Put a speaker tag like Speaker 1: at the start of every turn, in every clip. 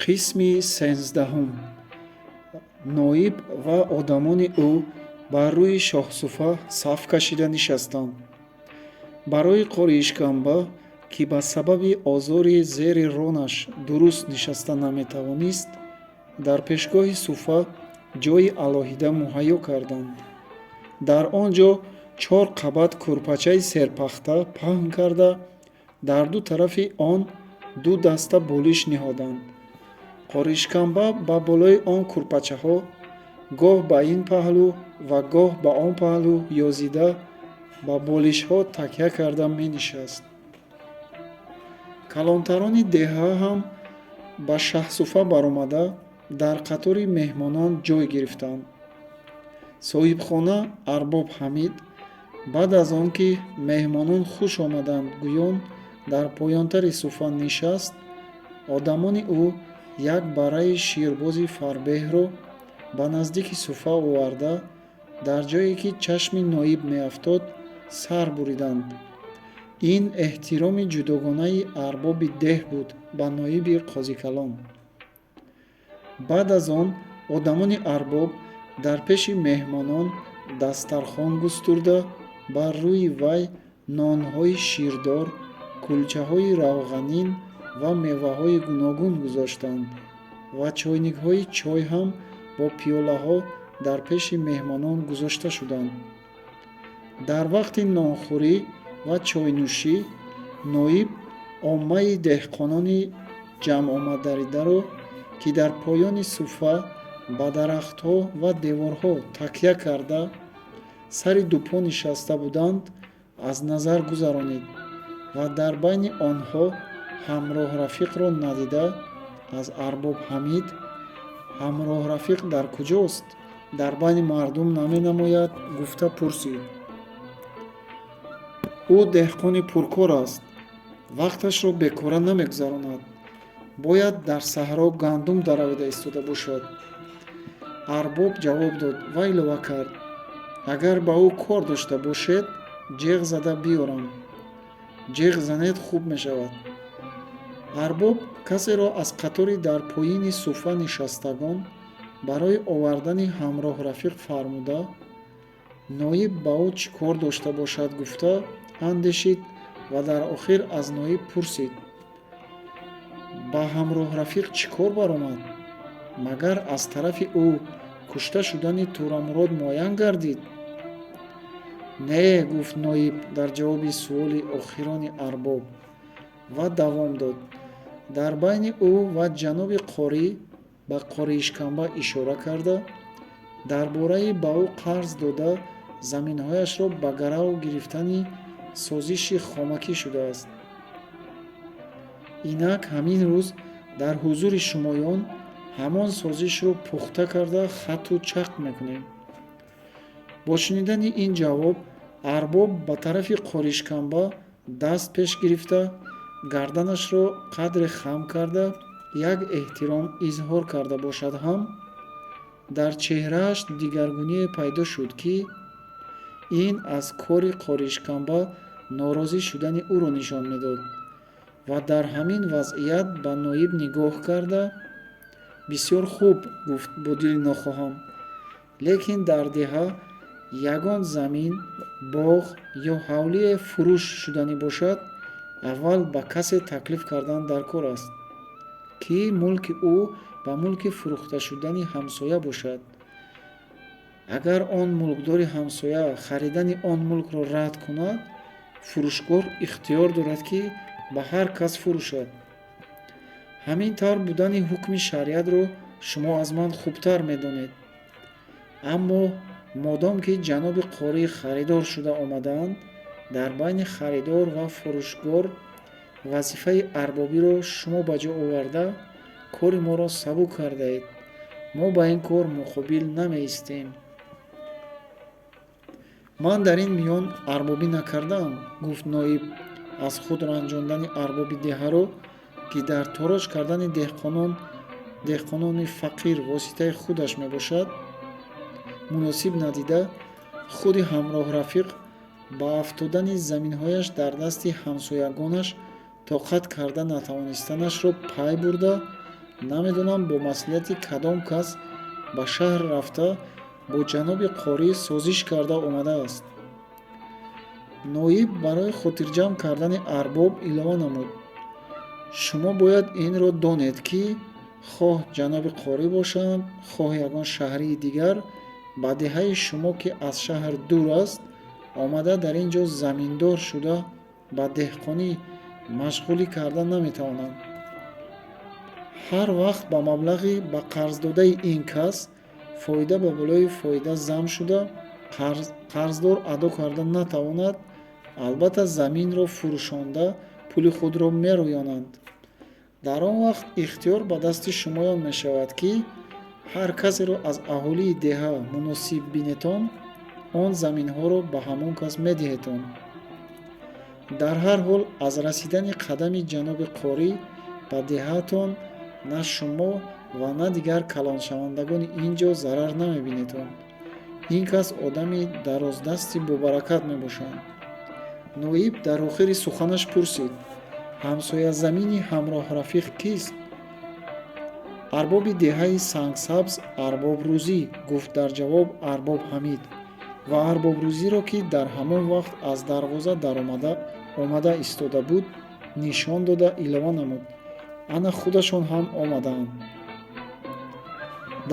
Speaker 1: Қисми сенздаҳум. Ноиб ва одамони ӯ бар рӯи шоҳсуфа саф кашида нишастанд. Барои қори-ишканба, ки ба сабаби озори зери ронаш дуруст нишаста наметавонист, дар пешгоҳи суфа ҷойи алоҳида муҳайё карданд. Дар он ҷо 4 қабат курпачаи серпахта паҳн карда, дар ду тарафи он 2 даста болиш ниҳоданд. қори-ишканба ба болои он курпачаҳо гоҳ ба ин паҳлӯ ва гоҳ ба он паҳлӯ ёзида ба болишҳо такя карда менишаст. Калонтарони деҳа ҳам ба шаҳсуфа баромада, дар қатори меҳмонон ҷой гирифтанд. Соҳибхона Арбоб Ҳамид баъд аз он ки меҳмонон хуш омаданд гӯён дар поёнтари суфа нишаст, одамони ӯ як барраи ширбози фарбеҳро ба наздики суфа оварда, дар ҷое ки чашми ноиб меафтод, сар буриданд. Ин эҳтироми ҷудогонаи арбоби деҳ буд ба ноиби қозикалон. Баъд аз он одамони арбоб дар пеши меҳмонон дастархон густурда, бар рӯи вай нонҳои ширдор, кулчаҳои равғанин ва меваҳои гуногун гузоштанд ва чойникҳои чой ҳам бо пиёлаҳо дар пеши меҳмонон гузошта шуданд. Дар вақти нонхӯрӣ ва чойнӯшӣ, ноиб оммаи деҳқонони ҷамъомадаро, ки дар поёни суфа ба дарахтҳо ва деворҳо такя карда, сари дупо нишаста буданд, аз назар гузаронид ва дар байни онҳо ҳамроҳрафиқро надида, аз Арбоб Ҳамид: «Ҳамроҳрафиқ дар куҷост? Дар байни мардум наменамояд?» гуфта пурсид. «Ӯ деҳқони пуркор аст, вақташро бекора намегузаронад. Бояд дар саҳро гандум даровида истода бошад». Арбоб ҷавоб дод ва илова кард: «Агар ба ӯ кор дошта бошед, ҷеғ зада биёрам». «Ҷеғ занед, хуб мешавад». Арбоб касеро аз қатори дар поини суфа нишастагон барои овардани ҳамроҳрафиқ фармуда, ноиб ба ӯ чӣ кор дошта бошад гуфта андешид ва дар охир аз ноиб пурсид: «Ба ҳамроҳрафиқ чӣ кор баромад? Магар аз тарафи ӯ кушта шудани Турамурод муайян гардид?» «Не», гуфт ноиб дар ҷавоби суоли охирони Арбоб ва давом дод: «Дар байни ӯ ва ҷаноби қорӣ», ба қори-ишканба ишора карда, «дар бораи ба ӯ қарз дода заминҳояшро ба гарав гирифтани созиши хомакӣ шудааст. Инак ҳамин рӯз дар ҳузури шумоён ҳамон созишро пухта карда хату чақд мекунем». Бо шунидани ин ҷавоб, Арбоб ба тарафи қори-ишканба даст пеш гирифта, гарданашро қадре хам карда, як эҳтиром изҳор карда бошад ҳам, дар чеҳрааш дигаргуние пайдо шуд, ки ин аз кори қори-ишканба норозӣ шудани ӯро нишон медод, ва дар ҳамин вазъият ба ноиб нигоҳ карда: «Бисёр хуб», гуфт бо дили нохоҳам, «лекин дар деҳа ягон замин, боғ ё ҳавлие фурӯш шуданӣ бошад, аввал ба касе таклиф кардан дар кор аст, ки мулки ӯ ба мулки фурӯхта шудани ҳамсоя бошад. Агар он мулкдори ҳамсоя харидани он мулкро рад кунад, фурӯшгор ихтиёр дорад, ки ба ҳар кас фурӯшад. Ҳамин тавр будани ҳукми шариатро шумо аз ман хубтар медонед. Аммо модом ки ҷаноби қорӣ харидор шуда омадаанд, дар байни харидор ва фурӯшгор вазифаи арбобиро шумо ба ҷо оварда, кори моро сабук кардаед. Мо ба ин кор муқобил намеистем». «Ман дар ин миён арбобӣ накардаам», гуфт ноиб, аз худ ранҷондани арбоби деҳаро, ки дар торож кардани деҳқонони фақир воситаи худаш мебошад, муносиб надида, худи ҳамроҳрафиқ ба афтодани заминҳояш дар дасти ҳамсоягонаш тоқат карда натавонистанашро пай бурда намедонам бо маслиҳати кадом кас ба шаҳр рафта бо ҷаноби қорӣ созиш карда омадааст. Ноиб барои хотирҷамъ кардани арбоб илова намуд: шумо бояд инро донед, ки хоҳ ҷаноби қорӣ бошанд, хоҳ ягон шаҳрии дигар, ба деҳаи шумо, ки аз шаҳр дур аст, омада дар ин ҷо заминдор шуда ба деҳқонӣ машғулӣ карда наметавонанд. ҳар вақт ба маблағи ба қарз додаи ин кас фоида ба болои фоида зам шуда, қарздор адо карда натавонад, албатта заминро фурӯшонда пули худро мерӯёнанд. дар он вақт ихтиёр ба дасти шумоён мешавад, ки ҳар касеро аз аҳолии деҳа муносиб бинетон, он заминҳоро ба ҳамон кас медиҳетон. дар ҳар ҳол аз расидани қадами ҷаноби қорӣ ба деҳаатон на шумо ва на дигар калоншавандагони ин ҷо зарар намебинетон. ин кас одами дароздасти бобаракат мебошад. ноиб дар охири суханаш пурсид: ҳамсоязамини ҳамроҳрафиқ кист? арбоби деҳаи Сангсабз арбобрӯзӣ, гуфт дар ҷавоб арбоб Ҳамид, ва арбобрӯзиро, ки дар ҳамон вақт аз дарвоза омада истода буд, нишон дода илова намуд: ана худашон ҳам омадаанд.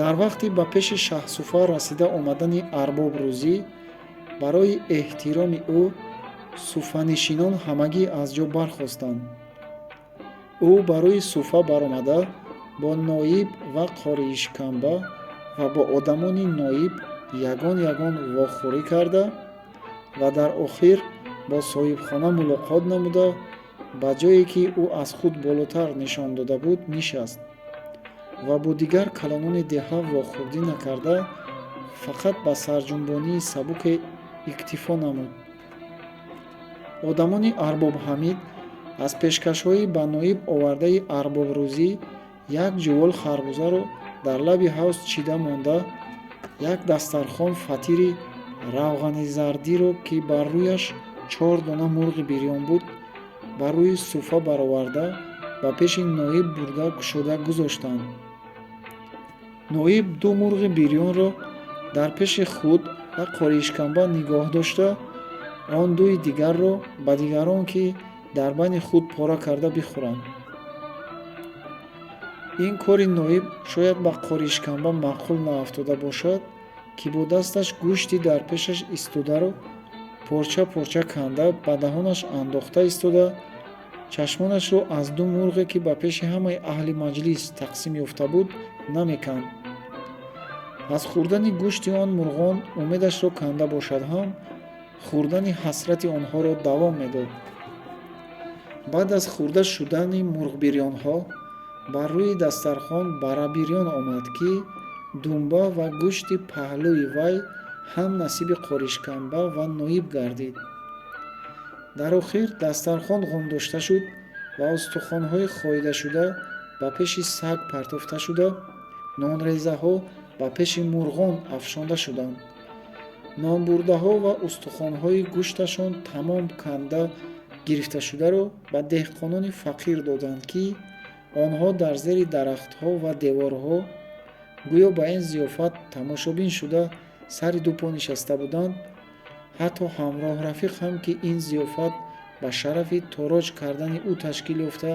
Speaker 1: дар вақти ба пеши Шаҳсуфа расида омадани арбобрӯзӣ, барои эҳтироми ӯ суфанишинон ҳамагӣ аз ҷо бархостанд. ӯ ба рӯи суфа баромада, бо ноиб ва қориишканба ва бо одамони ноиб ягон ягон вохӯрӣ карда ва дар охир бо соҳибхона мулоқот намуда, ба ҷое ки ӯ аз худ болотар нишон дода буд, нишаст ва бо дигар калонони деҳа вохӯрдӣ накарда, фақат ба сарҷунбонии сабуке иктифо намуд. одамони арбоб Ҳамид аз пешкашҳои ба ноиб овардаи арбобрӯзӣ як ҷувол харбузаро дар лаби ҳавз чида монда, як дастархон фатири равғанизардиро, ки бар рӯяш 4 дона мурғи бирён буд, ба рӯи суфа бароварда ба пеши ноиб бурда кушода гузоштанд. ноиб 2 мурғи бирёнро дар пеши худ ва қориишканба нигоҳ дошта, он 2 дигарро ба дигарон, ки дар байни худ пора карда, бихӯранд. ин кори ноиб шояд ба қориишканба маъқул наафтода бошад, ки бо дасташ гӯшти дар пешаш истодаро порча порча канда, ба даҳонаш андохта истода, чашмонашро аз 2 мурғе, ки ба пеши ҳамаи аҳли маҷлис тақсим ёфта буд, намеканд. аз хӯрдани гӯшти он мурғон умедашро канда бошад ҳам, хӯрдани ҳасрати онҳоро давом медод. баъд аз хӯрда шудани мурғбирёнҳо, бар рӯи дастархон барабирён омад, ки думба ва гӯшти паҳлӯи вай ҳам насиби қориишканба ва ноиб гардид. дар охир дастархон ғундошта шуд ва устухонҳои хоидашуда ба пеши саг партофта шуда, нонрезаҳо ба пеши мурғон афшонда шуданд. нонбурдаҳо ва устухонҳои гӯшташон тамом канда гирифташударо ба деҳқонони фақир доданд, ки онҳо дар зери дарахтҳо ва деворҳо гӯё ба ин зиёфат тамошобин шуда сари ду по нишаста буданд. ҳатто ҳамроҳрафиқ ҳам, ки ин зиёфат ба шарафи тороҷ кардани ӯ ташкил ёфта,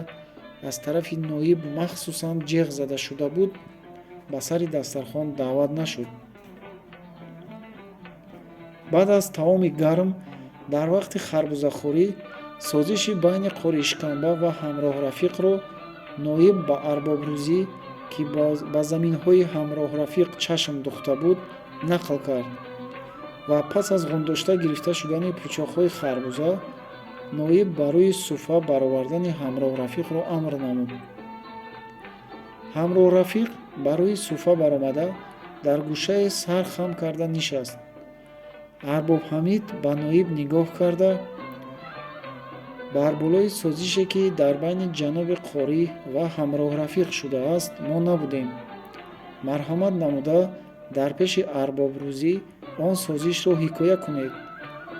Speaker 1: аз тарафи ноиб махсусан ҷеғ зада шуда буд, ба сари дастархон даъват нашуд. баъд аз таоми гарм, дар вақти харбузахӯрӣ, созиши байни қориишканба ва ҳамроҳрафиқро ноиб ба арбобрӯзӣ, ки ба заминҳои ҳамроҳрафиқ чашм духта буд, нақл кард ва пас аз ғундошта гирифта шудани пӯчоқҳои харбуза, ноиб ба рӯи суфа баровардани ҳамроҳрафиқро амр намуд. ҳамроҳрафиқ ба рӯи суфа баромада, дар гӯшае сар хам карда нишаст. арбоб Ҳамид ба ноиб нигоҳ карда: бар болои созише, ки дар байни ҷаноби қорӣ ва ҳамроҳрафиқ шудааст, мо набудем. марҳамат намуда дар пеши арбобрӯзӣ он созишро ҳикоя кунед,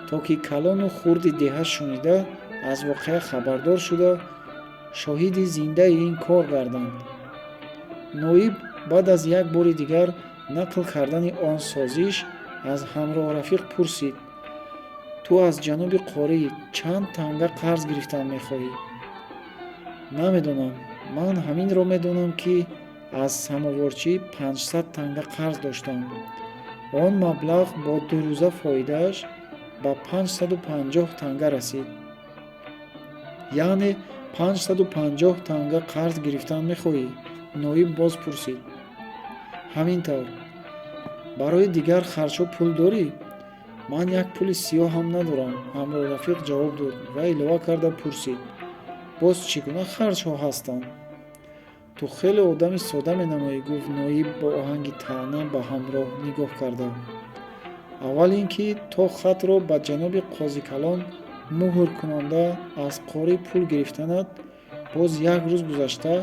Speaker 1: то ки калону хурди деҳа шунида, аз воқеа хабардор шуда, шоҳиди зиндаи ин кор гарданд. ноиб баъд аз як бори дигар нақл кардани он созиш аз ҳамроҳ рафиқ пурсид: ту аз ҷаноби қорӣ чанд танга қарз гирифтан мехоҳӣ? Намедонам. Ман ҳаминро медонам, ки аз самоварчӣ 500 танга қарз доштам. Он маблағ бо 2 рӯза фоидааш ба 550 танга расид. яъне 550 танга қарз гирифтан мехоҳӣ? Ноиб боз пурсид. Ҳамин тавр. Барои дигар харҷҳо пул дорӣ? Ман як пули сиёҳам надорам, ҳамроҳ рафиқ ҷавоб дод ва илова карда пурсид: боз чӣ гуна харҷҳо ҳастанд? Ту хеле одами сода менамоӣ, гуфт ноиб бо оҳанги таъна ба ҳамроҳ нигоҳ карда. аввал ин ки то хатро ба ҷаноби қозикалон муҳр кунанда аз қори пул гирифтанат, боз як рӯз гузашта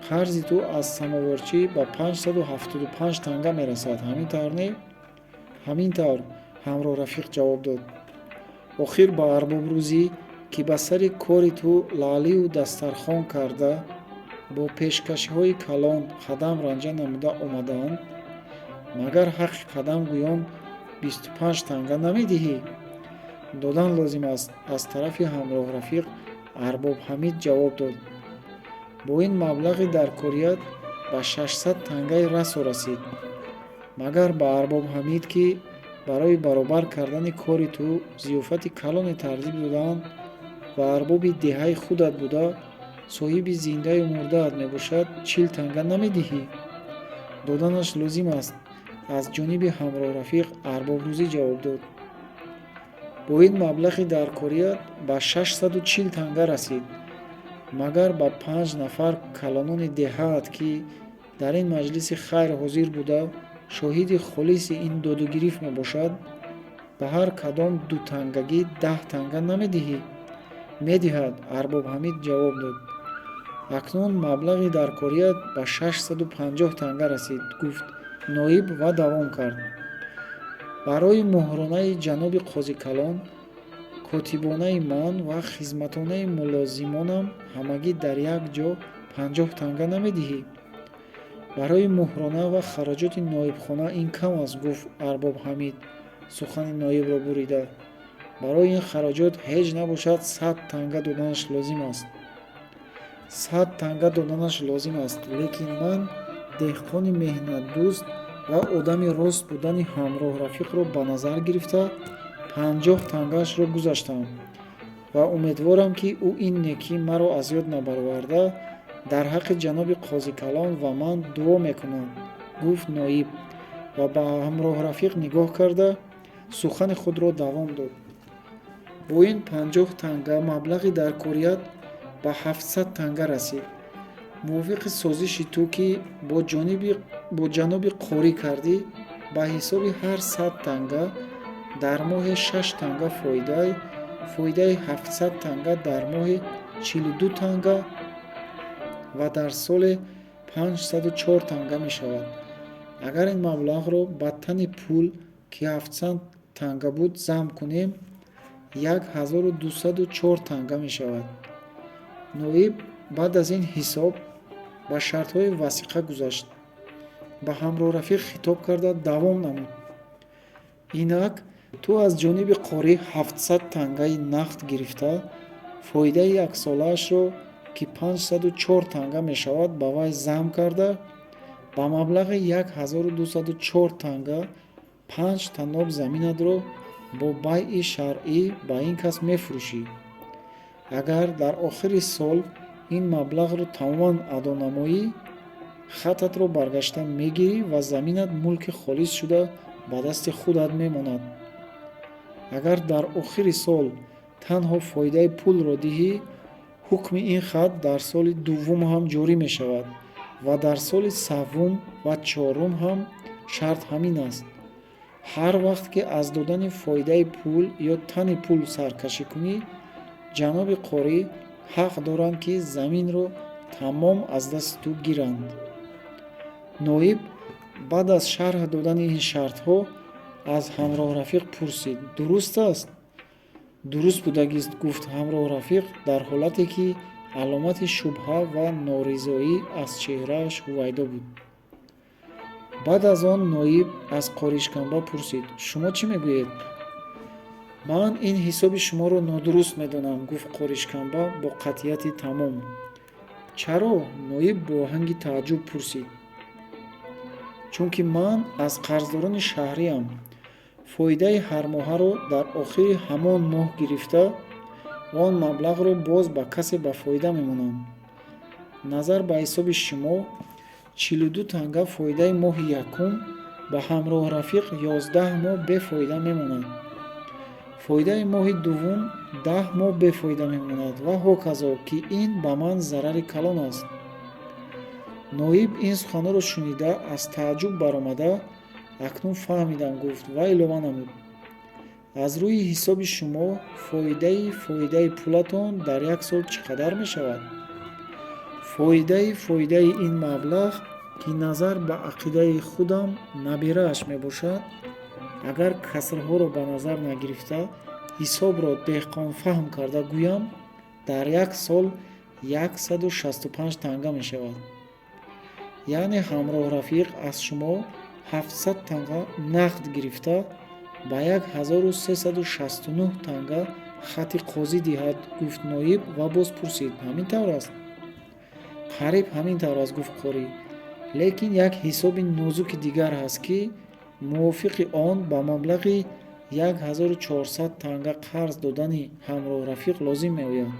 Speaker 1: қарзи ту аз самоварчӣ ба 575 танга мерасад. Ҳамин тавр не? Ҳамин тавр, ҳамроҳ рафиқ ҷавоб дод. охир ба арбобрӯзӣ, ки ба сари кори ту лаълию дастархон карда бо пешкашиҳои калон қадам ранҷа намуда омадаанд, магар ҳаққи қадамгӯён 25 танга намедиҳӣ? додан лозим аст, аз тарафи ҳамроҳ рафиқ арбоб ҳамид ҷавоб дод. бо ин маблағи даркорият ба 600 тангаи расо расид. магар ба арбоб ҳамид, ки барои баробар кардани кори ту зиёфати калоне тартиб доданд ва арбоби деҳаи худат буда соҳиби зиндаю мурдаат мебошад, 40 танга намедиҳӣ? доданаш лозим аст. аз ҷониби ҳамроҳ рафиқ арбобрӯзӣ ҷавоб дод. бо ин маблағи даркорият ба 640 танга расид. магар ба 5 нафар калонони деҳаат, ки дар ин маҷлиси хайр ҳозир буда шоҳиди холиси ин додугирифт мебошад, ба ҳар кадом 2 тангагӣ 10 танга намедиҳӣ? медиҳад, арбоб ҳамид ҷавоб дод. акнун маблағи даркорият ба 650 танга расид, гуфт ноиб ва давом кард. барои муҳронаи ҷаноби қозикалон, котибонаи ман ва хизматонаи мулозимонам ҳамагӣ дар як ҷо 50 танга намедиҳӣ? барои муҳрона ва хароҷоти ноибхона ин кам аст, гуфт арбоб ҳамид, сухани ноибро бурида. барои ин хароҷот ҳеҷ набошад 100 танга доданаш лозим аст. 100 танга доданаш лозим аст, лекин ман деҳқони меҳнатдӯст ва одами рост будани ҳамроҳ рафиқро ба назар гирифта 50 тангаашро гузаштам ва умедворам, ки ӯ ин некӣ маро аз ёд набароварда дар ҳаққи ҷаноби қозикалон ва ман дуо мекунад, гуфт ноиб ва ба ҳамроҳ рафиқ нигоҳ карда сухани худро давом дод. бо ин 50 танга маблағи даркорият ба 700 танга расид. мувофиқи созиши ту, ки бо ҷаноби қорӣ кардӣ, ба ҳисоби ҳар 100 танга дар моҳи 6 танга фоидаи 700 танга дар моҳи 42 танга ва дар соли 504 танга мешавад. агар ин маблағро ба тани пул, ки 700 танга буд, замм кунем, 1204 танга мешавад. ноиб баъд аз ин ҳисоб ба шартҳои васиқа гузашт. ба ҳамроҳ рафиқ хитоб карда давом намуд. инак ту аз ҷониби қорӣ 700 тангаи нақд гирифта, фоидаи яксолаашро, ки 504 танга мешавад, ба вай замм карда, ба маблағи 1204 танга 5 таноб заминатро бо байъи шаръӣ ба ин кас мефурӯшӣ. агар дар охири сол ин маблағро тамоман адо намоӣ, хататро баргашта мегирӣ ва заминат мулки холис шуда ба дасти худат мемонад. агар дар охири сол танҳо фоидаи пулро диҳӣ, ҳукми ин хат дар соли дуввум ҳам ҷорӣ мешавад ва дар соли саввум ва чорум ҳам шарт ҳамин аст. ҳар вақт ки аз додани фоидаи пул ё тани пул саркашӣ кунӣ, ҷаноби қорӣ ҳақ доранд, ки заминро тамом аз дасти ту гиранд. ноиб баъд аз шарҳ додани ин шартҳо аз ҳамроҳ рафиқ пурсид: дуруст аст? дуруст будагист, гуфт ҳамроҳ рафиқ дар ҳолате, ки аломати шубҳа ва норизоӣ аз чеҳрааш ҳувайдо буд. баъд аз он ноиб аз қоришканба пурсид: шумо чӣ мегӯед? ман ин ҳисоби шуморо нодуруст медонам, гуфт қоришканба бо қатъияти тамом. чаро? ноиб бо оҳанги тааҷҷуб пурсид. чунки ман аз қарздорони шаҳриам фоидаи ҳармоҳаро дар охири ҳамон моҳ гирифта, он маблағро боз ба касе ба фоида мемонам. назар ба ҳисоби шумо 42 танга фоидаи моҳи якум ба ҳамроҳ рафиқ 11 моҳ бефоида мемонад. фоидаи моҳи дуввум 10 моҳ бефоида мемонад ва ҳоказо, ки ин ба ман зарари калон аст. ноиб ин суханҳоро шунида аз тааҷҷуб баромада: акнун фаҳмидам, гуфт ва илова намуд: аз рӯи ҳисоби шумо фоидаи пулатон дар як сол чӣ қадар мешавад? фоидаи ин маблағ, ки назар ба ақидаи худам набирааш мебошад, агар касрҳоро ба назар нагирифта ҳисобро деҳқонфаҳм карда гӯям, дар як сол 165 танга мешавад. яъне ҳамроҳ рафиқ аз шумо 700 танга нақд гирифта ба 1369 танга хати қозӣ диҳад, гуфт ноиб ва боз пурсид: ҳамин тавр аст? қариб ҳамин тавр аст, гуфт қорӣ. лекин як ҳисоби нозуки дигар ҳаст, ки мувофиқи он ба маблағи 1400 танга қарз додани ҳамроҳ рафиқ лозим меояд.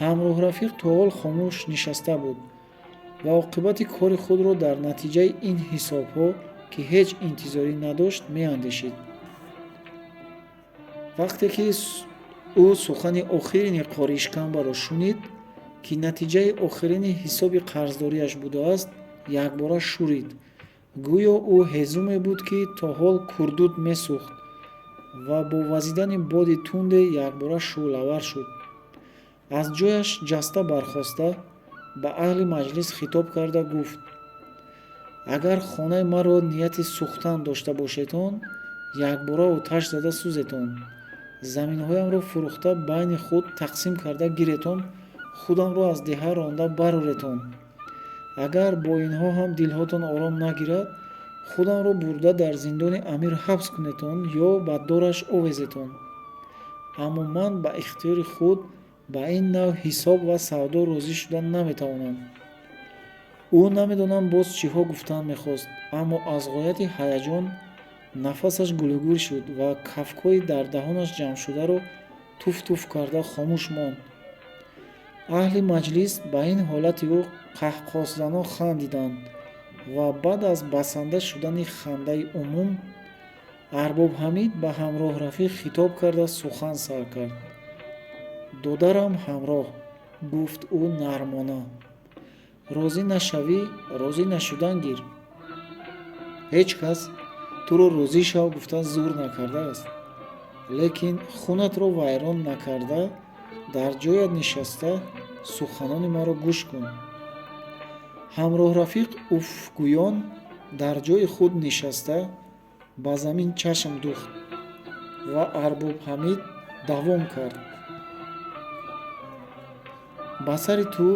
Speaker 1: ҳамроҳ рафиқ то ҳол хомӯш нишаста буд ва оқибати кори худро дар натиҷаи ин ҳисобҳо, ки ҳеҷ интизорӣ надошт, меандешид. вақте ки ӯ сухани охирини қоришканбаро шунид, ки натиҷаи охирини ҳисоби қарздориаш будааст, якбора шурид. гӯё ӯ ҳезуме буд, ки то ҳол курдуд месӯхт ва бо вазидани боди тунде якбора шӯълавар шуд. аз ҷояш ҷаста бархоста ба аҳли маҷлис хитоб карда гуфт: агар хонаи маро нияти сӯхтан дошта бошедон, якбора оташ зада сӯзетон, заминҳоямро фурӯхта байни худ тақсим карда гиретон, худамро аз деҳа ронда бароретон. агар бо инҳо ҳам дилҳотон ором нагирад, худамро бурда дар зиндони амир ҳабс кунетон ё ба дораш овезетон. аммо ман ба ихтиёри худ ба ин навъ ҳисоб ва савдо розӣ шуда наметавонам. ӯ намедонам боз чиҳо гуфтан мехост, аммо аз ғояти ҳаяҷон нафасаш гулӯгӯр шуд ва кафкҳои дар даҳонаш ҷамъшударо туф-туф карда хомӯш монд. аҳли маҷлис ба ин ҳолати ӯ қаҳқоҳзано хандиданд ва баъд аз басанда шудани хандаи умум, арбоб ҳамид ба ҳамроҳ рафиқ хитоб карда сухан сар кард. додарам ҳамроҳ, гуфт ӯ нармона, розӣ нашавӣ, розӣ нашудан гир. ҳеҷ кас туро розӣ шав гуфтан зур накардааст. лекин хунатро вайрон накарда, дар ҷоят нишаста суханони маро гӯш кун. ҳамроҳ рафиқ уфгӯён дар ҷои худ нишаста ба замин чашм духт ва арбоб ҳамид давом кард: ба сари ту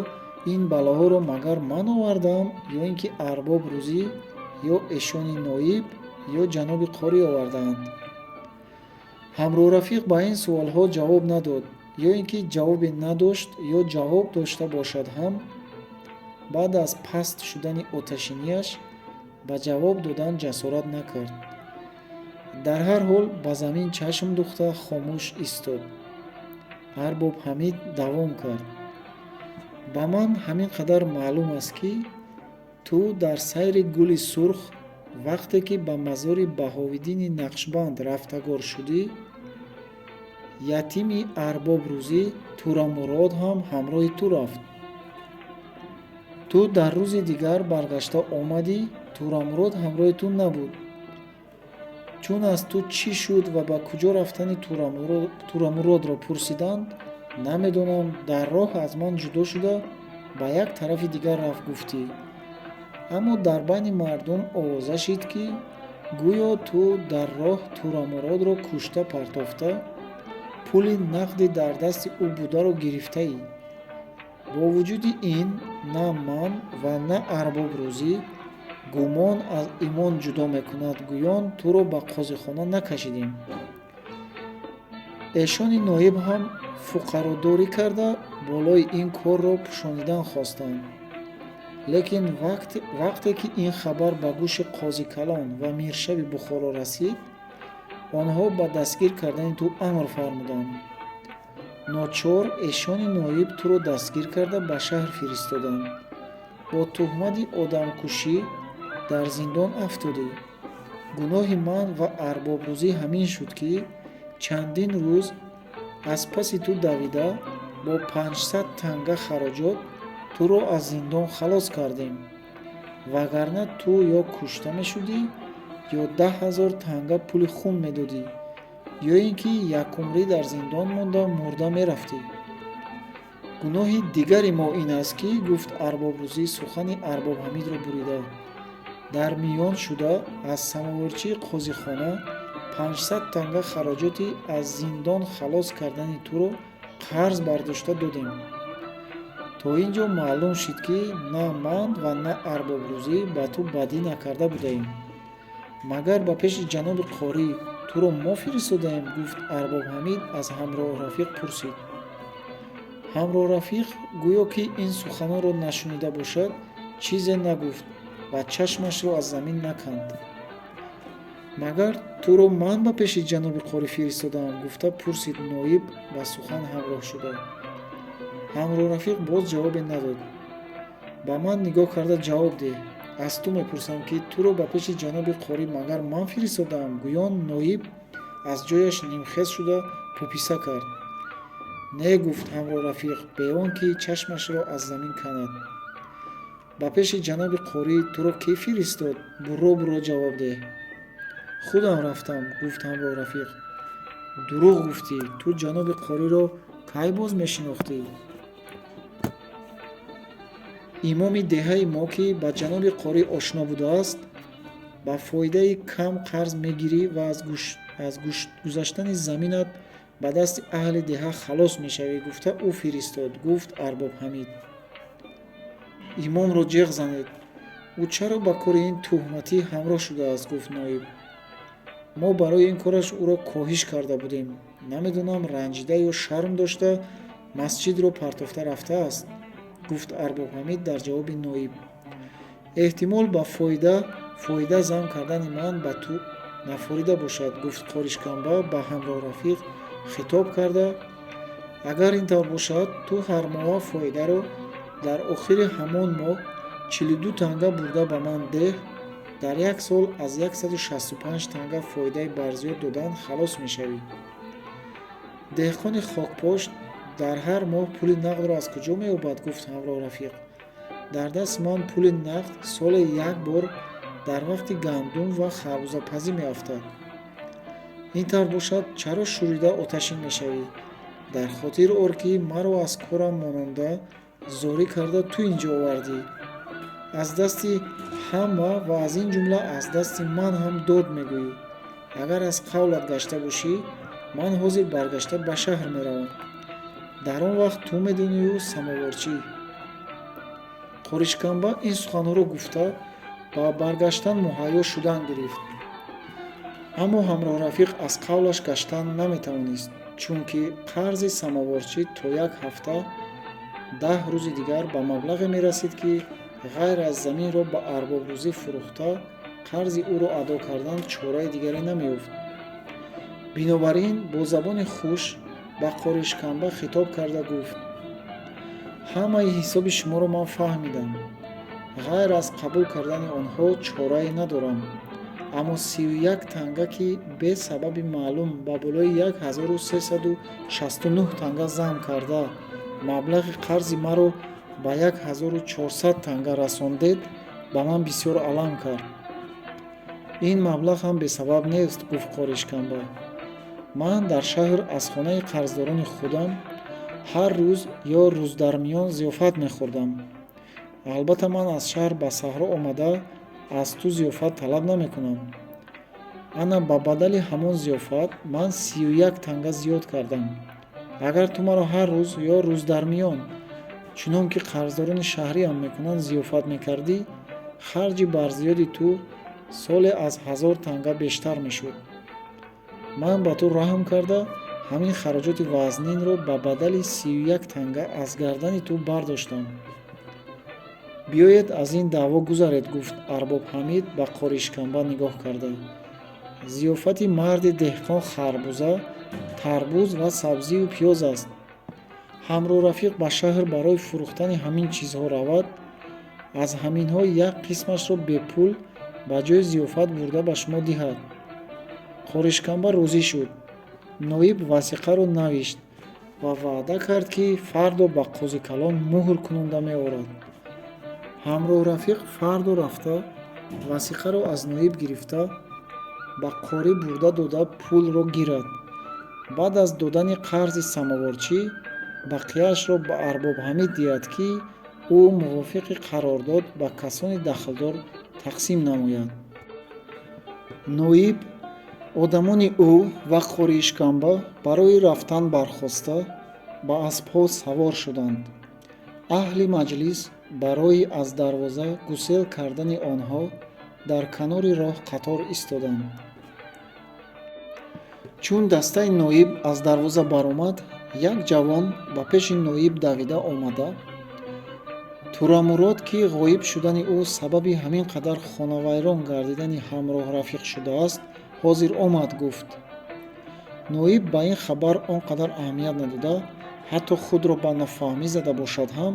Speaker 1: ин балоҳоро магар ман овардаам, ё ин ки арбоб рӯзӣ, ё эшони ноиб, ё ҷаноби қорӣ овардаанд? ҳамроҳ рафиқ ба ин суолҳо ҷавоб надод, ё ин ки ҷавобе надошт, ё ҷавоб дошта бошад ҳам, баъд аз паст шудани оташинияш ба ҷавоб додан ҷасорат накард. дар ҳар ҳол ба замин чашм духта хомӯш истод. арбоб ҳамид давом кард: ба ман ҳамин қадар маълум аст, ки ту дар сайри гули сурх, вақте ки ба мазори Баҳовиддини Нақшбанд рафтагор шудӣ, ятими арбоб-рӯзӣ Турамурод ҳам ҳамроҳи ту рафт. ту дар рӯзи дигар баргашта омадӣ, Турамурод ҳамроҳи ту набуд. чун аз ту чӣ шуд ва ба куҷо рафтани Турамуродро пурсиданд, намедонам, дар роҳ аз ман ҷудо шуда ба як тарафи дигар рафт гуфтӣ. аммо дар байни мардум овоза шид, ки гӯё ту дар роҳ Турамуродро кушта партофта, пули нақди дар дасти ӯ бударо гирифтаӣ. бо вуҷуди ин на ман ва на арбобрӯзӣ гумон аз имон ҷудо мекунад, гӯён туро ба қозихона накашидем. эшони ноиб ҳам фуқародорӣ карда болои ин корро пӯшонидан хостанд. лекин вақте ки ин хабар ба гӯши қозӣ Калон ва Миршаби Бухоро расид, онҳо ба дастгир кардани ту амр фармуданд. ночор эшони ноиб туро дастгир карда ба шаҳр фиристоданд. бо тӯҳмати одамкушӣ дар зиндон афтодӣ. гуноҳи ман ва арбобрӯзӣ ҳамин шуд, ки чандин рӯз аз паси ту давида бо 500 танга хароҷот туро аз зиндон халос кардем. вагарна ту ё кушта мешудӣ, ё 10,000 танга пули хун медодӣ, ё ин ки якумрӣ дар зиндон монда мурда мерафтӣ. гуноҳи дигари мо ин аст, ки гуфт арбобрӯзӣ сухани Арбобҳамидро бурида. дар миён шуда аз самоварчии қозихона 500 танга хароҷоти аз зиндон халос кардани туро қарз бардошта додем. то ин ҷо маълум шуд, ки на ман ва на арбобрӯзӣ ба ту бадӣ накарда будаем. магар ба пеши ҷаноби қорӣ туро мо фиристодаем? гуфт Арбобҳамид аз ҳамроҳ Рафиқ пурсид. ҳамроҳ Рафиқ гӯё ки ин суханонро нашунида бошад, чизе нагуфт ва чашмашро аз замин наканд. магар туро ман ба пеши ҷаноби қорӣ фиристодаам? гуфта пурсид ноиб ба сухан ҳамроҳ шуда. ҳамроҳ Рафиқ боз ҷавобе надод. ба ман нигоҳ карда ҷавоб деҳ. аз ту мепурсам, ки туро ба пеши ҷаноби қорӣ магар ман фиристодаам? гӯён ноиб аз ҷояш нимхез шуда пӯписа кард. не, гуфт ҳамроҳ Рафиқ бе он ки чашмашро аз замин канад. ба пеши ҷаноби қорӣ туро ки фиристод? бурро ҷавоб деҳ. худам рафтам, гуфт ҳамроҳ Рафиқ. дурӯғ гуфтӣ. ту ҷаноби қориро кай боз мешинохтӣ? имоми деҳаи мо ки ба ҷаноби қорӣ ошно будааст, ба фоидаи кам қарз мегирӣ ва аз гузаштани заминат ба дасти аҳли деҳа халос мешавӣ, гуфта ӯ фиристод, гуфт Арбобҳамид. имомро ҷеғ занед. ӯ чаро ба кори ин тӯҳматӣ ҳамроҳ шудааст? гуфт ноиб. мо барои ин кораш ӯро коҳиш карда будем. намедонам ранҷида ё шарм дошта масҷидро партофта рафтааст, гуфт Арбобҳамид дар ҷавоби ноиб. эҳтимол ба фоида зам кардани ман ба ту нафорида бошад, гуфт қоришканба ба ҳамроҳ Рафиқ хитоб карда. агар ин тавр бошад, ту ҳар моҳа фоидаро дар охири ҳамон моҳ 42 танга бурда ба ман деҳ. дар як сол аз 165 танга фоидаи барзиёд додан халос мешавӣ. деҳқони хокпошт дар ҳар моҳ пули нақдро аз куҷо меёбад? гуфт ҳамроҳ Рафиқ. дар дасти ман пули нақд соле як бор дар вақти гандум ва харбузапазӣ меафтад. ин тавр бошад, чаро шӯрида оташин мешавӣ? дар хотир ор, ки маро аз корам мононда зорӣ карда ту ин ҷо овардӣ. аз дасти ҳама ва аз ин ҷумла аз дасти ман ҳам дод мегӯӣ. агар аз қавлат гашта бошӣ, ман ҳозир баргашта ба шаҳр меравам. дар он вақт ту медонию самоварчӣ. қоришканба ин суханҳоро гуфта ба баргаштан муҳайё шудан гирифт. аммо ҳамроҳ Рафиқ аз қавлаш гаштан наметавонист, чунки қарзи самоварчӣ то як ҳафта 10 рӯзи дигар ба маблағе мерасид, ки ғайр аз заминро ба арбобрӯзӣ фурӯхта қарзи ӯро адо кардан чораи дигаре намеёфт. бинобар ин бо забони хуш ба қоришканба хитоб карда гуфт. ҳамаи ҳисоби шуморо ман фаҳмидам. ғайр аз қабул кардани онҳо чорае надорам. аммо 31 танга, ки бе сабаби маълум ба болои 1369 танга зам карда маблағи қарзи маро ба 1400 танга расондед, ба ман бисёр алам кард. ин маблағ ҳам бесабаб нест, гуфт қоришканба. ман дар шаҳр аз хонаи қарздорони худам ҳар рӯз ё рӯздармиён зиёфат мехӯрдам. албатта ман аз шаҳр ба саҳро омада аз ту зиёфат талаб намекунам. ана ба бадали ҳамон зиёфат ман 31 танга зиёд кардам. агар ту маро ҳар рӯз ё рӯздармиён чунон ки қарздорони шаҳриам мекунанд зиёфат мекардӣ, харҷи барзиёди ту соле аз 1000 танга бештар мешуд. ман ба ту раҳм карда ҳамин хароҷоти вазнинро ба бадали 31 танга аз гардани ту бардоштам. биёед аз ин даъво гузаред, гуфт арбоб Ҳамид ба қоришканба нигоҳ карда. зиёфати марди деҳқон харбуза, тарбуз ва сабзию пиёз аст. ҳамрӯ рафиқ ба шаҳр барои фурӯхтани ҳамин чизҳо равад, аз ҳаминҳо як қисмашро бепул ба ҷои зиёфат бурда ба шумо диҳад. қоришканба розӣ шуд. ноиб васиқаро навишт ва ваъда кард ки фардо ба қозикалон муҳр кунонда меорад. ҳамроҳ рафиқ фардо рафта васиқаро аз ноиб гирифта ба қори бурда дода пулро гирад. баъд аз додани қарзи самоварчӣ бақияашро ба арбоб Ҳамид диҳад ки ӯ мувофиқи қарордод ба касони дахлдор тақсим намояд. ноиб, одамони ӯ ва қоришканба барои рафтан бархоста ба аспҳо савор шуданд. аҳли маҷлис барои аз дарвоза гусел кардани онҳо дар канори роҳ қатор истоданд. чун дастаи ноиб аз дарвоза баромад, як ҷавон ба пеши ноиб давида омада, Турамурод ки ғоиб шудани ӯ сабаби ҳамин қадар хонавайрон гардидани ҳамроҳ рафиқ шудааст, ҳозир омад, гуфт. ноиб ба ин хабар он қадар аҳамият надода, ҳатто худро ба нофаҳмӣ зада бошад ҳам,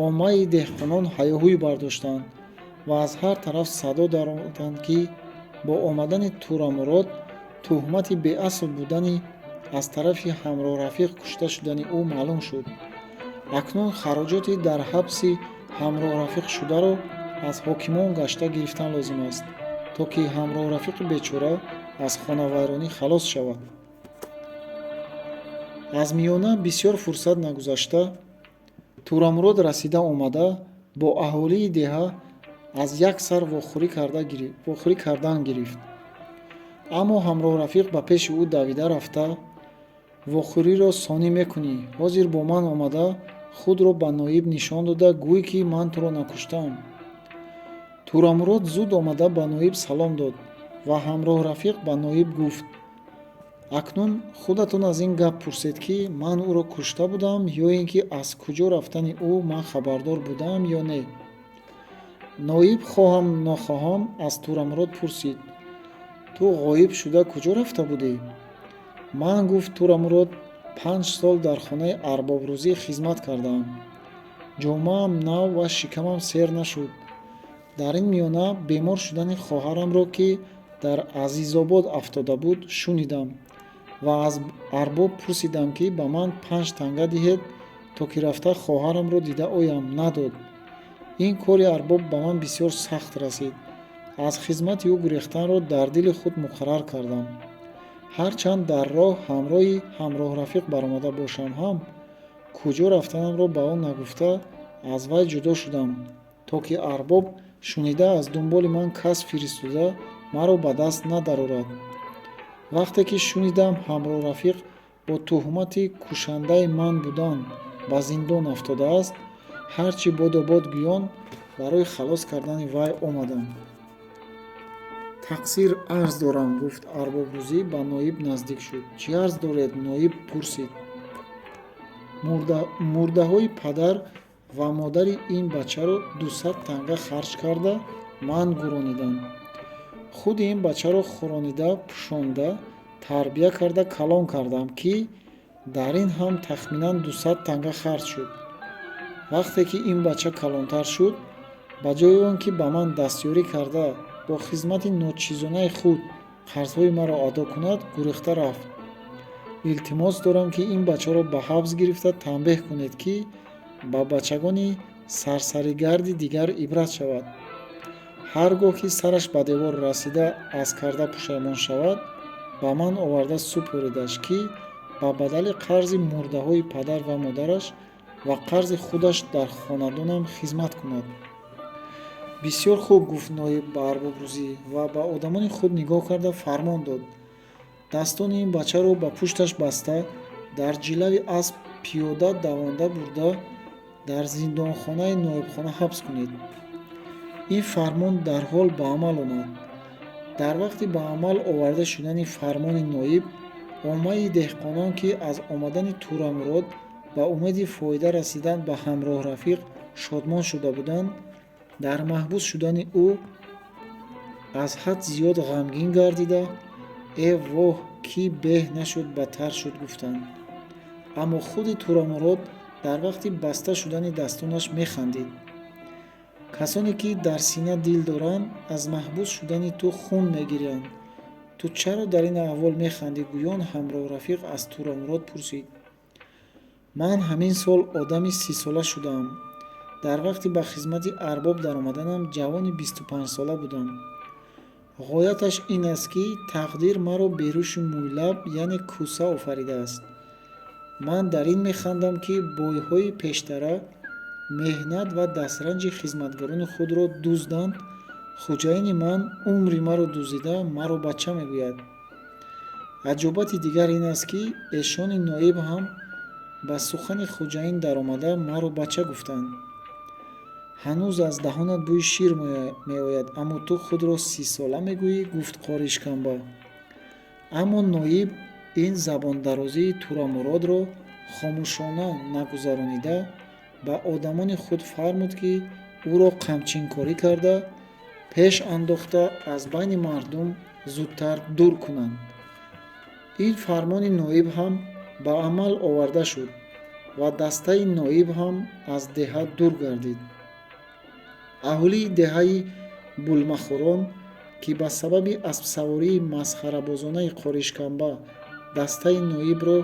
Speaker 1: оммаи деҳқонон ҳаёҳӯй бардоштанд ва аз ҳар тараф садо даромаданд ки бо омадани Турамурод тӯҳмати беасл будани аз тарафи ҳамроҳ рафиқ кушта шудани ӯ маълум шуд. акнун хароҷоти дар ҳабси ҳамроҳ рафиқ шударо аз ҳокимон гашта гирифтан лозим аст, то ки ҳамроҳ рафиқи бечора аз хонавайронӣ халос шавад. аз миёна бисёр фурсат нагузашта, Турамурод расида омада бо аҳолии деҳа аз як сар вохӯрӣ кардан гирифт. аммо ҳамроҳ рафиқ ба пеши ӯ давида рафта, вохӯриро сонӣ мекунӣ, ҳозир бо ман омада худро ба ноиб нишон дода гӯй ки ман туро накуштаам. Турамурод зуд омада ба ноиб салом дод ва ҳамроҳ рафиқ ба ноиб гуфт. акнун худатон аз ин гап пурсед ки ман ӯро кушта будам ё ин ки аз куҷо рафтани ӯ ман хабардор будам ё не. ноиб хоҳам нохоҳам аз Турамурод пурсид. ту ғоиб шуда куҷо рафта будӣ? ман, гуфт Турамурод, 5 сол дар хонаи арбобрӯзӣ хизмат кардаам. ҷомаам нав ва шикамам сер нашуд. дар ин миёна бемор шудани хоҳарамро ки дар Азизобод афтода буд, шунидам ва аз арбоб пурсидам ки ба ман 5 танга диҳед, то ки рафта хоҳарамро дида оям. надод. ин кори арбоб ба ман бисёр сахт расид. аз хизмати ӯ гурехтанро дар дили худ муқаррар кардам. ҳарчанд дар роҳ ҳамроҳи ҳамроҳ рафиқ баромада бошам ҳам, куҷо рафтанамро ба он нагуфта аз вай ҷудо шудам, то ки арбоб шунида аз дунболи ман кас фиристода маро ба даст надарорад. вақте ки шунидам ҳамроҳ рафиқ бо тӯҳмати кушандаи ман будан ба зиндон афтодааст, ҳарчи бодобод гӯён барои халос кардани вай омадам. тақсир арз дорам, гуфт арбобрӯзӣ ба ноиб наздик шуд. чӣ арз доред? ноиб пурсид. мурдаҳои падар ва модари ин бачаро 200 танга харҷ карда ман гурониданд. худи ин бачаро хӯронида, пӯшонда, тарбия карда калон кардам, ки дар ин ҳам тахминан 200 танга харҷ шуд. вақте ки ин бача калонтар шуд, ба ҷои он ки ба ман дастёрӣ карда бо хизмати ночизонаи худ қарзҳои маро адо кунад, гурехта рафт. илтимос дорам ки ин бачаро ба ҳабс гирифта танбеҳ кунед, ки ба бачагони сарсаригарди дигар ибрат шавад. ҳар гоҳ ки сараш ба девор расида аз карда пушаймон шавад, ба ман оварда супоридаш, ки ба бадали қарзи мурдаҳои падар ва модараш ва қарзи худаш дар хонадонам хизмат кунад. бисёр хуб, гуфт ноиб ба арбобрӯзӣ ва ба одамони худ нигоҳ карда фармон дод. дастони ин бачаро ба пушташ баста, дар ҷилави асп пиёда давонда бурда, дар зиндонхонаи ноибхона ҳабс кунед. ин фармон дарҳол ба амал омад. дар вақти ба амал оварда шудани фармони ноиб, оммаи деҳқонон, ки аз омадани Турамурод ба умеди фоида расидан ба ҳамроҳ рафиқ шодмон шуда буданд, дар маҳбус шудани ӯ аз ҳад зиёд ғамгин гардида, «Э воҳ, кӣ беҳ нашуд, бадтар шуд» гуфтанд. аммо худи Турамурод дар вақти баста шудани дастонаш механдид. касоне ки дар сина дил доранд, аз маҳбус шудани ту хун мегиранд. ту чаро дар ин аҳвол механдӣ? Гӯён ҳамроҳ рафиқ аз Турамурод пурсид. ман ҳамин сол одами 30 сола шудаам. дар вақти ба хизмати арбоб даромаданам ҷавони 25 сола будам. ғояташ ин аст, ки тақдир маро берӯши мӯйлаб, яъне кӯса офаридааст. ман дар ин механдам, ки бойҳои пештара меҳнат ва дастранҷи хизматгарони худро дузданд. хуҷаини ман умри маро дуздида, маро бача мегӯяд. аҷобати дигар ин аст, ки эшони ноиб ҳам ба сухани хуҷаин даромада маро бача гуфтанд. ҳанӯз аз даҳонат бӯи шир меояд, аммо ту худро 30 сола мегӯӣ, гуфт қори Ишканба. аммо ноиб ин забондарозии Турамуродро хомӯшона нагузаронида, ба одамони худ фармуд, ки ӯро қамчинкорӣ карда, пеш андохта аз байни мардум зудтар дур кунанд. ин фармони ноиб ҳам ба амал оварда шуд ва дастаи ноиб ҳам аз деҳа дур гардид. аҳолии деҳаи Булмахӯрон, ки ба сабаби аспсавории масхарабозонаи Қори Ишканба дастаи ноибро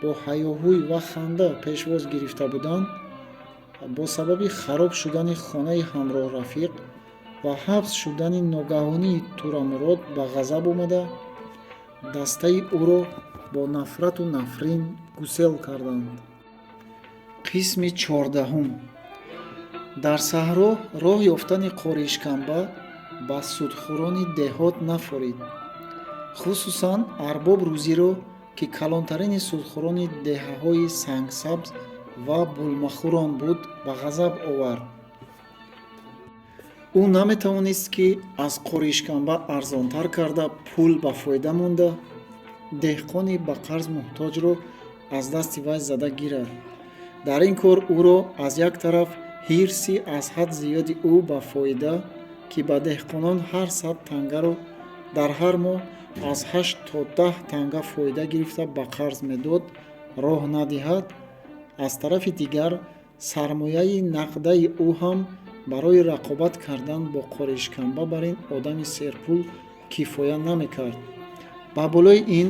Speaker 1: бо ҳаёҳӯй ва ханда пешвоз гирифта буданд, бо сабаби хароб шудани хонаи ҳамроҳ рафиқ ва ҳабс шудани ногаҳонии Турамурод ба ғазаб омада, дастаи ӯро бо нафрату нафрин гусел карданд. қисми 14. дар саҳро роҳ ёфтани Қори Ишканба ба судхӯрони деҳот нафорид. хусусан арбоб рӯзиро, ки калонтарини судхӯрони деҳаҳои Сангсабз ва Булмахӯрон буд, ба ғазаб овард. ӯ наметавонист, ки аз Қори Ишканба арзонтар карда пул ба фоида монда, деҳқони ба қарз муҳтоҷро аз дасти вай зада гирад. дар ин кор ӯро аз як тараф ҳирси аз ҳад зиёди ӯ ба фоида, ки ба деҳқонон ҳар 100 тангаро дар ҳар моҳ аз 8 то 10 танга фоида гирифта ба қарз медод, роҳ надиҳад, аз тарафи дигар сармояи нақдаи ӯ ҳам барои рақобат кардан бо Қори Ишканба бар ин одами серпул кифоя намекард. ба болои ин,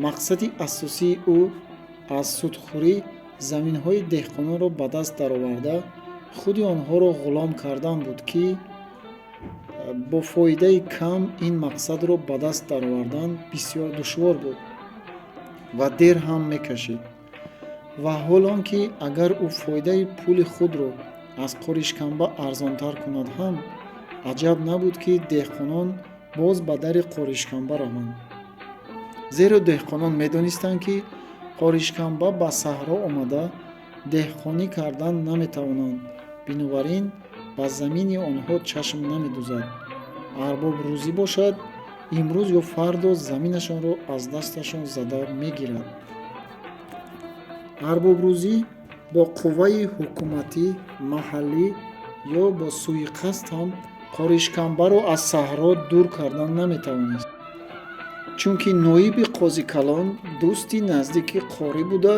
Speaker 1: мақсади асосии ӯ аз судхӯрӣ заминҳои деҳқононро ба даст дароварда, худи онҳоро ғулом кардан буд, ки бо фоидаи кам ин мақсадро ба даст даровардан бисёр душвор буд ва дер ҳам мекашид. ва ҳол он ки агар ӯ фоидаи пули худро аз Қори Ишканба арзонтар кунад ҳам, аҷаб набуд, ки деҳқонон боз ба дари Қори Ишканба раванд. зеро деҳқонон медонистанд, ки Қори Ишканба ба саҳро омада деҳқонӣ кардан наметавонанд, бинобар ин ба замини онҳо чашм намедӯзад. арбоб рӯзӣ бошад, имрӯз ё фардо заминашонро аз дасташон зада мегирад. арбобрӯзӣ бо қувваи ҳукуматӣ маҳаллӣ ё бо сӯиқасд ҳам Қори Ишканбаро аз саҳро дур кардан наметавонист. чунки ноиби Қозикалон дӯсти наздики Қори буда,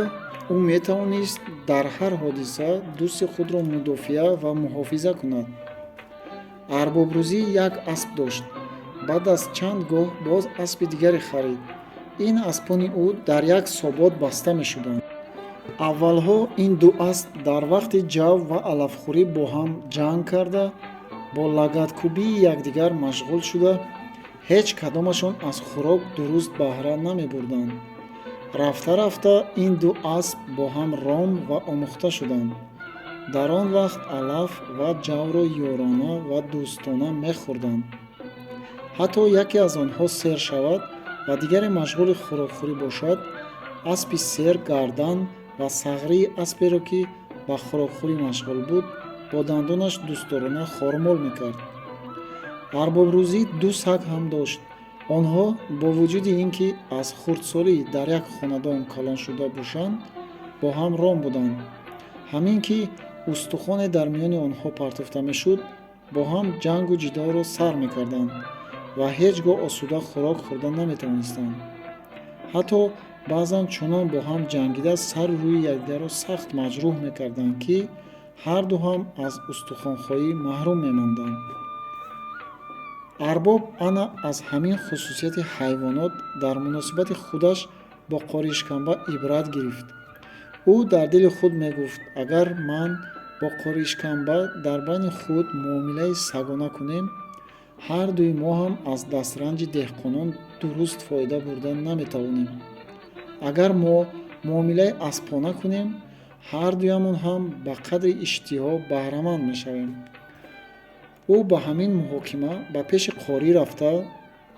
Speaker 1: ӯ метавонист дар ҳар ҳодиса дӯсти худро мудофиа ва муҳофиза кунад. арбобрӯзӣ як асп дошт. баъд аз чанд гоҳ боз аспи дигаре харид. ин аспони ӯ дар як собод баста мешуданд. аввалҳо ин ду асп дар вақти ҷав ва алафхӯрӣ бо ҳам ҷанг карда, бо лагаткӯбии якдигар машғул шуда, ҳеҷ кадомашон аз хӯрок дуруст баҳра намебурданд. рафта рафта ин ду асп бо ҳам ром ва омӯхта шуданд. дар он вақт алаф ва ҷавро ёрона ва дӯстона мехӯрданд. ҳатто яке аз онҳо сер шавад ва дигаре машғули хӯрокхӯрӣ бошад, аспи сер гардан ва сағрии асперо, ки ба хӯрокхӯрӣ машғул буд, бо дандонаш дӯстдорона хормол мекард. Арбобрӯзӣ ду саг ҳам дошт. Онҳо бо вуҷуди ин ки аз хурдсолӣ дар як хонадон калон шуда бошанд, бо ҳам ром буданд. Ҳамин ки устухоне дар миёни онҳо партофта мешуд, бо ҳам ҷангу ҷидалро сар мекарданд ва ҳеҷ гоҳ осуда хӯрок хӯрда наметавонистанд. ҳатто баъзан чунон бо ҳам ҷангида сару рӯи якдигарро сахт маҷрӯҳ мекарданд, ки ҳарду ҳам аз устухонхоҳӣ маҳрум мемонданд. арбоб ана аз ҳамин хусусияти ҳайвонот дар муносибати худаш бо қоришканба ибрат гирифт. ӯ дар дили худ мегуфт: агар ман бо қоришканба дар байни худ муомилаи сагона кунем, ҳардуи мо ҳам аз дастранҷи деҳқонон дуруст фоида бурда наметавонем. агар мо муомилаи аспона кунем, ҳардуямон ҳам ба қадри иштиҳо баҳраманд мешавем. ӯ ба ҳамин муҳокима ба пеши қорӣ рафта,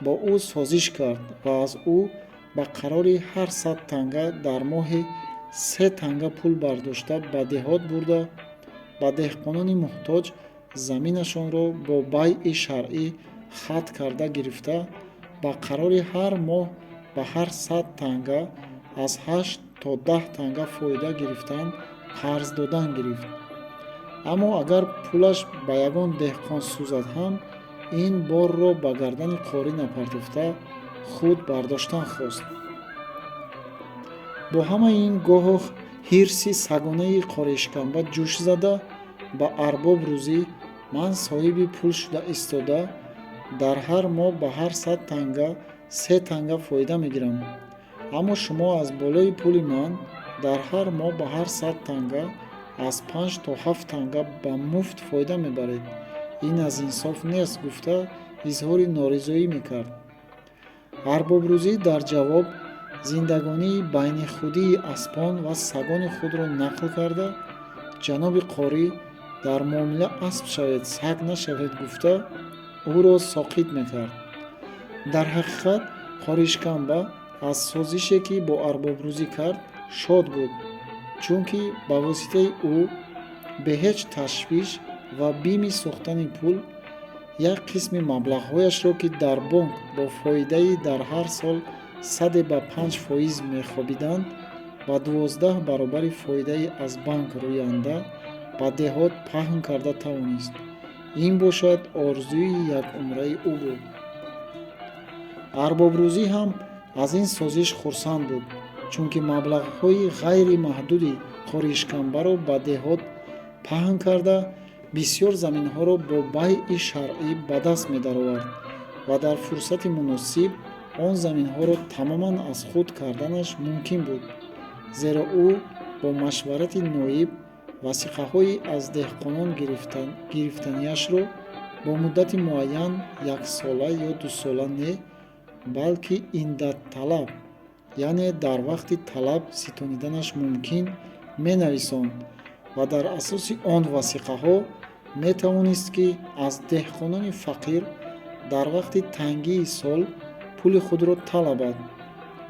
Speaker 1: бо ӯ созиш кард ва аз ӯ ба қарори ҳар 100 танга дар моҳи 3 танга пул бардошта ба деҳот бурда, ба деҳқонони муҳтоҷ заминашонро бо байъи шаръӣ хат карда гирифта, ба қарори ҳар моҳ ба ҳар 100 танга аз 8 то 10 танга фоида гирифтан қарз додан гирифт. аммо агар пулаш ба ягон деҳқон сӯзад ҳам, ин борро ба гардани қорӣ напартофта, худ бардоштан хост. бо ҳамаи ин гоҳ ҳирси сагонаи қоришканба ҷӯш зада, ба арбобрӯзӣ: ман соҳиби пул шуда истода, дар ҳар моҳ ба ҳар 100 танга 3 танга фоида мегирам. аммо шумо аз болои пули ман дар ҳар моҳ ба ҳар 100 танга аз 5 то 7 танга ба муфт фоида мебаред. ин аз инсоф нест, гуфта изҳори норизоӣ мекард. арбобрӯзӣ дар ҷавоб зиндагонии байнихудии аспон ва сагони худро нақл карда, ҷаноби қорӣ дар муомила асп шавед, саг нашавед, гуфта ӯро соқит мекард. дар ҳақиқат қоришканба аз созише ки бо арбобрӯзӣ кард шод буд, чунки ба воситаи ӯ бе ҳеҷ ташвиш ва бими сохтани пул як қисми маблағҳояшро, ки дар бонк бо фоидаи дар ҳар сол 105% мехобиданд, ба 12 баробари фоидаи аз банк рӯянда ба деҳот паҳн карда тавонист. ин бошад орзуи якумраи ӯ буд. арбобрӯзӣ ҳам аз ин созиш хурсанд буд, чунки маблағҳои ғайримаҳдуди қоришканбаро ба деҳот паҳн карда, бисёр заминҳоро бо байъи шаръӣ ба даст медаровард ва дар фурсати муносиб он заминҳоро тамоман аз худ карданаш мумкин буд, зеро ӯ бо машварати ноиб васиқаҳои аз деҳқонон гирифтаниашро бо муддати муайян, яксола ё дусола не, балки индатталаб, яъне дар вақти талаб ситониданаш мумкин, менависонд ва дар асоси он васиқаҳо метавонист, ки аз деҳқонони фақир дар вақти тангии сол пули худро талабад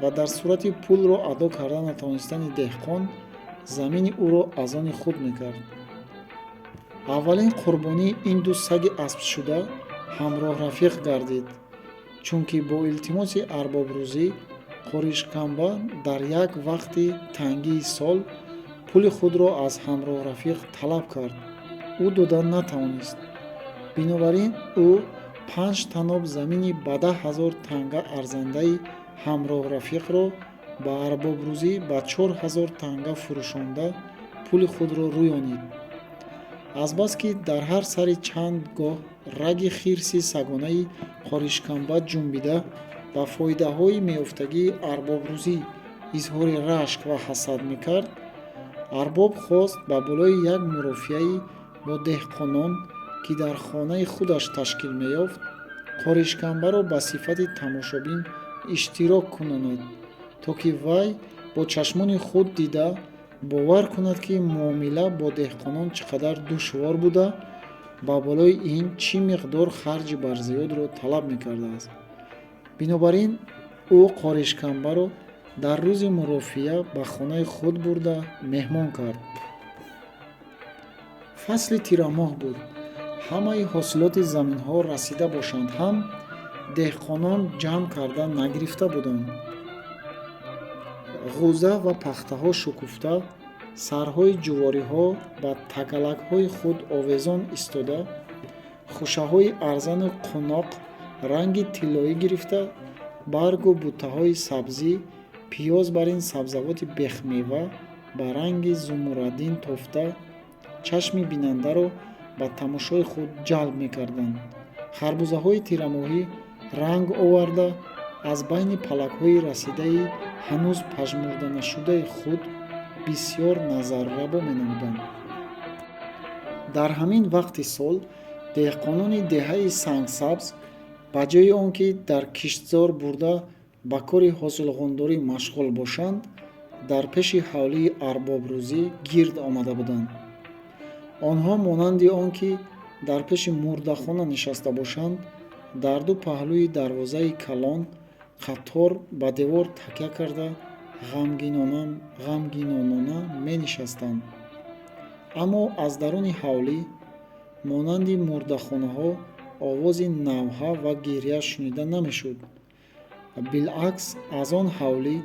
Speaker 1: ва дар сурати пулро адо карда натавонистани деҳқон замини ӯро аз они худ мекард. аввалин қурбонии ин ду саги аспшуда ҳамроҳрафиқ гардид, чунки бо илтимоси арбобрӯзӣ қоришканба дар як вақти тангии сол пули худро аз ҳамроҳрафиқ талаб кард. ӯ дода натавонист. бинобар ин ӯ 5 таноб замини ба 10,000 танга арзандаи ҳамроҳрафиқро ба арбобрӯзӣ ба 4,000 танга фурӯшонда пули худро рӯёнид. азбаски дар ҳар сари чанд гоҳ раги хирси сагонаи қоришканба ҷунбида, ба фоидаҳои меёфтагии арбобрӯзӣ изҳори рашк ва ҳасад мекард, арбоб хост ба болои як мурофиаи бо деҳқонон, ки дар хонаи худаш ташкил меёфт, қоришканбаро ба сифати тамошобин иштирок кунонад, то ки вай бо чашмони худ дида бовар кунад, ки муомила бо деҳқонон чӣ қадар душвор буда, ба болои ин чӣ миқдор харҷи барзиёдро талаб мекардааст. бинобар ин ӯ қоришканбаро дар рӯзи мурофиа ба хонаи худ бурда меҳмон кард. фасли тирамоҳ буд. ҳамаи ҳосилоти заминҳо расида бошанд, ҳам деҳқонон ҷамъ карда нагирифта буданд. ғӯза ва пахтаҳо шукуфта, сарҳои ҷувориҳо ба тагалакҳои худ овезон истода, хушаҳои арзану қуноқ ранги тиллоӣ гирифта, баргу буттаҳои сабзӣ, пиёз бар ин сабзавоти бехмева ба ранги зумурадин тофта, чашми бинандаро ба тамошои худ ҷалб мекарданд. харбузаҳои тирамоҳӣ ранг оварда, аз байни палакҳои расидаи ҳанӯз пажмурданашудаи худ бисьёр назаррабо менамуданд. дар ҳамин вақти сол деҳқонони деҳаи сангсабз ба ҷои он ки дар киштзор бурда ба кори ҳосилғондорӣ машғул бошанд, дар пеши ҳавлии арбобрӯзӣ гирд омада буданд. онҳо монанди он ки дар пеши мурдахона нишаста бошанд, дар ду паҳлӯи дарвозаи калон қатор ба девор такя карда ғамгинонона менишастанд. аммо аз даруни ҳавлӣ монанди мурдахонаҳо овози навҳа ва гирья шунида намешуд. билъакс аз он ҳавлӣ